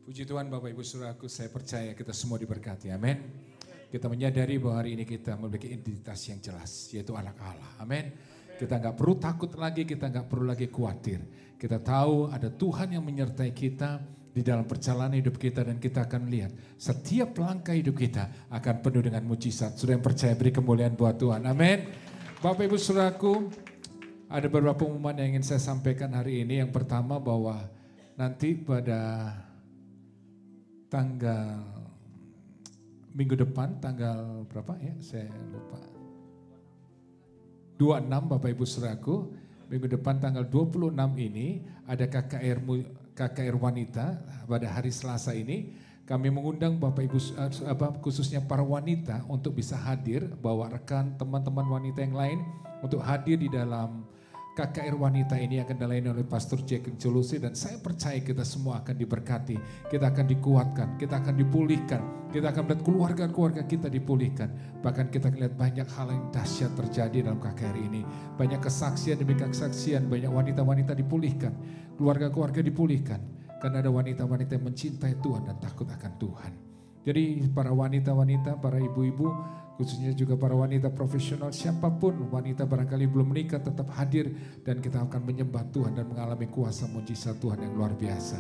Puji Tuhan Bapak Ibu Saudaraku, saya percaya kita semua diberkati, amin. Kita menyadari bahwa hari ini kita memiliki identitas yang jelas, yaitu anak Allah, amin. Kita nggak perlu takut lagi, kita nggak perlu lagi khawatir. Kita tahu ada Tuhan yang menyertai kita di dalam perjalanan hidup kita, dan kita akan lihat setiap langkah hidup kita akan penuh dengan mujizat. Sudah yang percaya beri kemuliaan buat Tuhan, amin. Bapak Ibu Saudaraku, ada beberapa pengumuman yang ingin saya sampaikan hari ini. Yang pertama bahwa nanti pada tanggal minggu depan, tanggal berapa ya, saya lupa. 26 Bapak Ibu Saudaraku, minggu depan tanggal 26 ini ada KKR wanita pada hari Selasa ini. Kami mengundang Bapak Ibu, khususnya para wanita untuk bisa hadir, bawa rekan teman-teman wanita yang lain untuk hadir di dalam KKR wanita ini akan dilayani oleh Pastor Jack Jolusi, dan saya percaya kita semua akan diberkati, kita akan dikuatkan, kita akan dipulihkan, kita akan melihat keluarga-keluarga kita dipulihkan. Bahkan kita melihat banyak hal yang dahsyat terjadi dalam KKR ini. Banyak kesaksian demi kesaksian, banyak wanita-wanita dipulihkan, keluarga-keluarga dipulihkan. Karena ada wanita-wanita yang mencintai Tuhan dan takut akan Tuhan. Jadi para wanita-wanita, para ibu-ibu, khususnya juga para wanita profesional, siapapun wanita barangkali belum menikah, tetap hadir dan kita akan menyembah Tuhan dan mengalami kuasa mujizat Tuhan yang luar biasa.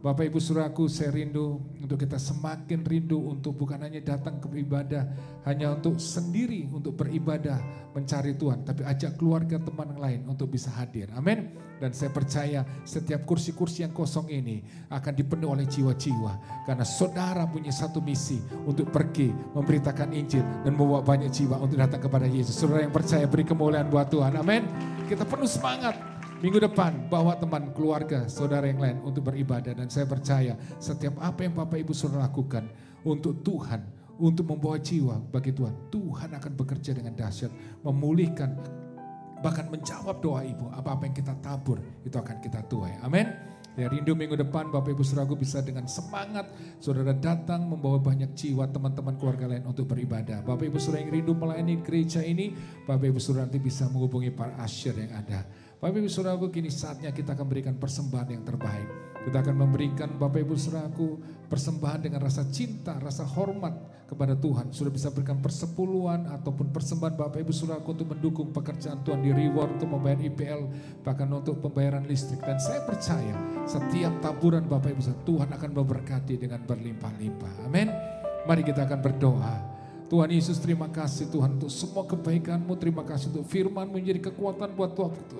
Bapak Ibu Saudaraku, saya rindu untuk kita semakin rindu untuk bukan hanya datang ke ibadah, hanya untuk sendiri, untuk beribadah, mencari Tuhan. Tapi ajak keluarga teman yang lain untuk bisa hadir. Amin. Dan saya percaya setiap kursi-kursi yang kosong ini akan dipenuhi oleh jiwa-jiwa. Karena saudara punya satu misi untuk pergi memberitakan Injil dan membawa banyak jiwa untuk datang kepada Yesus. Saudara yang percaya beri kemuliaan buat Tuhan. Amin. Kita penuh semangat. Minggu depan bawa teman, keluarga, saudara yang lain untuk beribadah. Dan saya percaya setiap apa yang Bapak Ibu Saudara lakukan untuk Tuhan, untuk membawa jiwa bagi Tuhan, Tuhan akan bekerja dengan dahsyat, memulihkan, bahkan menjawab doa Ibu. Apa-apa yang kita tabur itu akan kita tuai. Amin. Ya, rindu minggu depan Bapak Ibu Saudaraku bisa dengan semangat saudara datang membawa banyak jiwa teman-teman keluarga lain untuk beribadah. Bapak Ibu Saudara yang rindu melayani gereja ini, Bapak Ibu Saudara nanti bisa menghubungi para usher yang ada. Bapak Ibu Saudaraku, kini saatnya kita akan berikan persembahan yang terbaik. Kita akan memberikan Bapak Ibu Saudaraku persembahan dengan rasa cinta, rasa hormat kepada Tuhan. Sudah bisa berikan persepuluhan ataupun persembahan Bapak Ibu Saudaraku untuk mendukung pekerjaan Tuhan di Reward, untuk membayar IPL, bahkan untuk pembayaran listrik. Dan saya percaya setiap taburan Bapak Ibu Saudara, Tuhan akan memberkati dengan berlimpah-limpah. Amin. Mari kita akan berdoa. Tuhan Yesus, terima kasih Tuhan untuk semua kebaikan-Mu. Terima kasih untuk firman menjadi kekuatan buat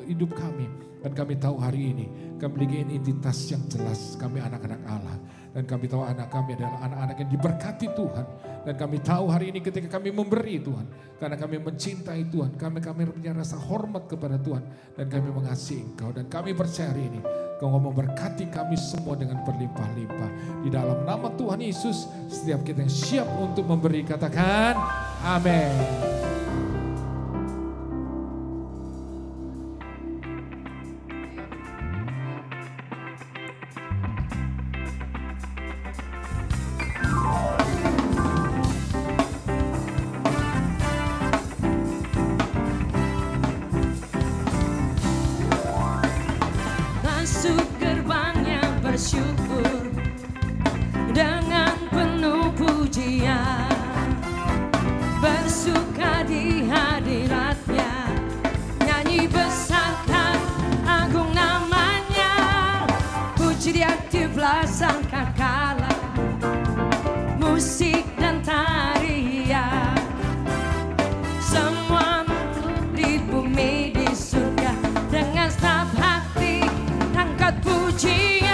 hidup kami. Dan kami tahu hari ini kami memiliki identitas yang jelas. Kami anak-anak Allah. Dan kami tahu anak kami adalah anak-anak yang diberkati Tuhan. Dan kami tahu hari ini ketika kami memberi Tuhan. Karena kami mencintai Tuhan. Kami punya rasa hormat kepada Tuhan. Dan kami mengasihi Engkau. Dan kami percaya hari ini Engkau memberkati kami semua dengan berlimpah-limpah. Di dalam nama Tuhan Yesus, setiap kita yang siap untuk memberi, katakan amin. Bersyukur dengan penuh pujian, bersuka di hadirat-Nya, nyanyi besarkan agung namanya, puji di aktiflah sangkakala, musik dan tarian, semua di bumi di surga, dengan setiap hati angkat pujian.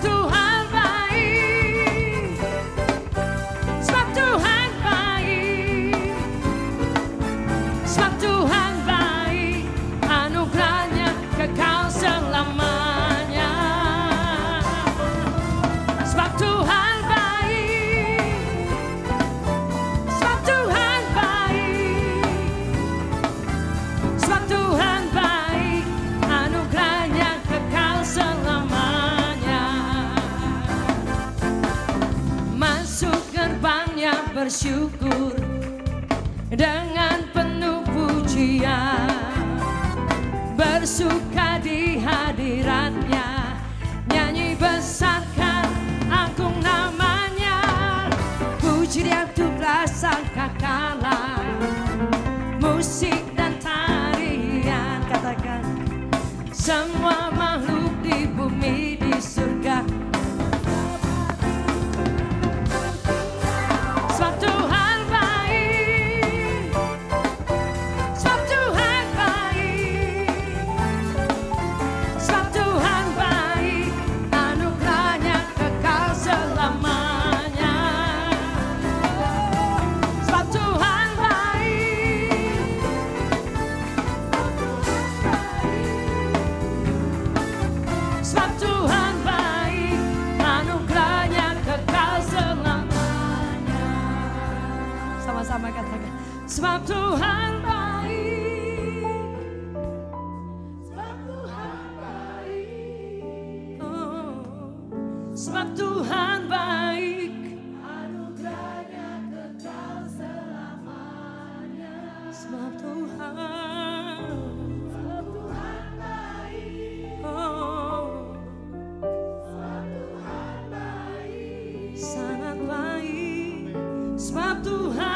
Tuhan baik, sebab Tuhan baik, sebab Tuhan baik, anugerahnya kekal selamanya. Sebab Tuhan baik, sebab Tuhan baik, sebab Tuhan baik, anugerahnya kekal selamanya. Bersyukur dengan penuh pujian, bersuka di hadirat-Nya, nyanyi besarkan agung namanya, puji di aktiflah sangkakala, musik dan tarian, katakan semua makhluk di bumi di surga. Sama katakan, sebab Tuhan baik, sebab Tuhan baik, sebab Tuhan baik, anugerahnya kekal selamanya. Sebab Tuhan baik, sebab Tuhan baik, sangat baik, sebab Tuhan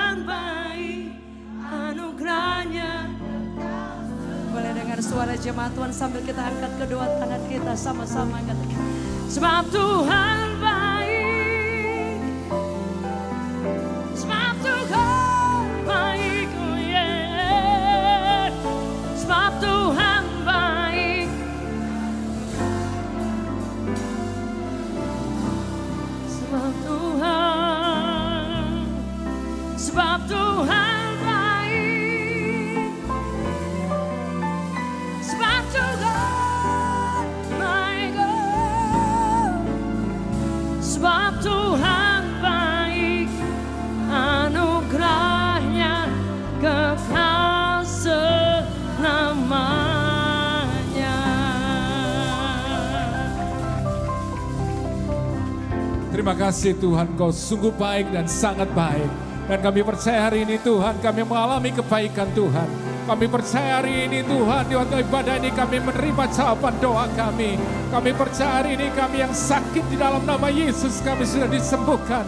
suara jemaat Tuhan sambil kita angkat kedua tangan kita sama-sama katakan sebab Tuhan baik, sebab Tuhan baik, oh yeah. Sebab Tuhan baik, sebab Tuhan, sebab Tuhan baik, sebab Tuhan baik, oh. Sebab Tuhan baik, anugerahnya kekal selamanya. Terima kasih Tuhan, Kau sungguh baik dan sangat baik. Dan kami percaya hari ini Tuhan, kami mengalami kebaikan Tuhan. Kami percaya hari ini Tuhan, di waktu ibadah ini kami menerima jawaban doa kami. Kami percaya hari ini kami yang sakit di dalam nama Yesus, kami sudah disembuhkan.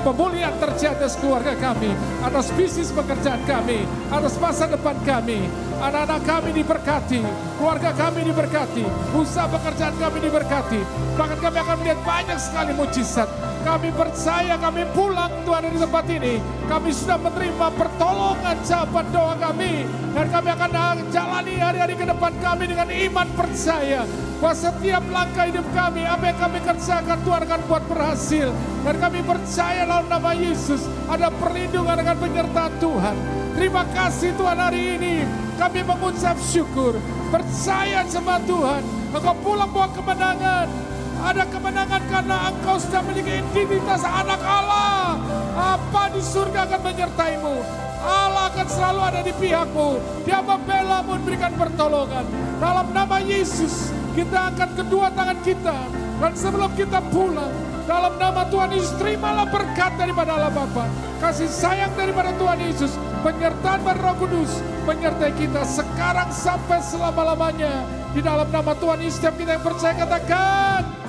Pemulihan terjadi atas keluarga kami, atas bisnis pekerjaan kami, atas masa depan kami. Anak-anak kami diberkati, keluarga kami diberkati, usaha pekerjaan kami diberkati. Bahkan kami akan melihat banyak sekali mujizat. Kami percaya kami pulang Tuhan dari tempat ini. Kami sudah menerima pertolongan jawaban doa kami. Dan kami akan jalani hari-hari ke depan kami dengan iman percaya. Bahwa setiap langkah hidup kami, apa yang kami kerjakan Tuhan akan buat berhasil. Dan kami percaya dalam nama Yesus ada perlindungan dengan penyertaan Tuhan. Terima kasih Tuhan hari ini. Kami mengucap syukur. Percaya sama Tuhan. Engkau pulang bawa kemenangan. Ada kemenangan karena engkau sudah memiliki identitas anak Allah. Apa di surga akan menyertaimu. Allah akan selalu ada di pihakmu. Dia membela-mu, memberikan pertolongan. Dalam nama Yesus, kita angkat kedua tangan kita. Dan sebelum kita pulang, dalam nama Tuhan Yesus, terimalah berkat daripada Allah Bapa. Kasih sayang daripada Tuhan Yesus. Penyertaan Roh Kudus menyertai kita sekarang sampai selama-lamanya. Di dalam nama Tuhan Yesus, setiap kita yang percaya katakan.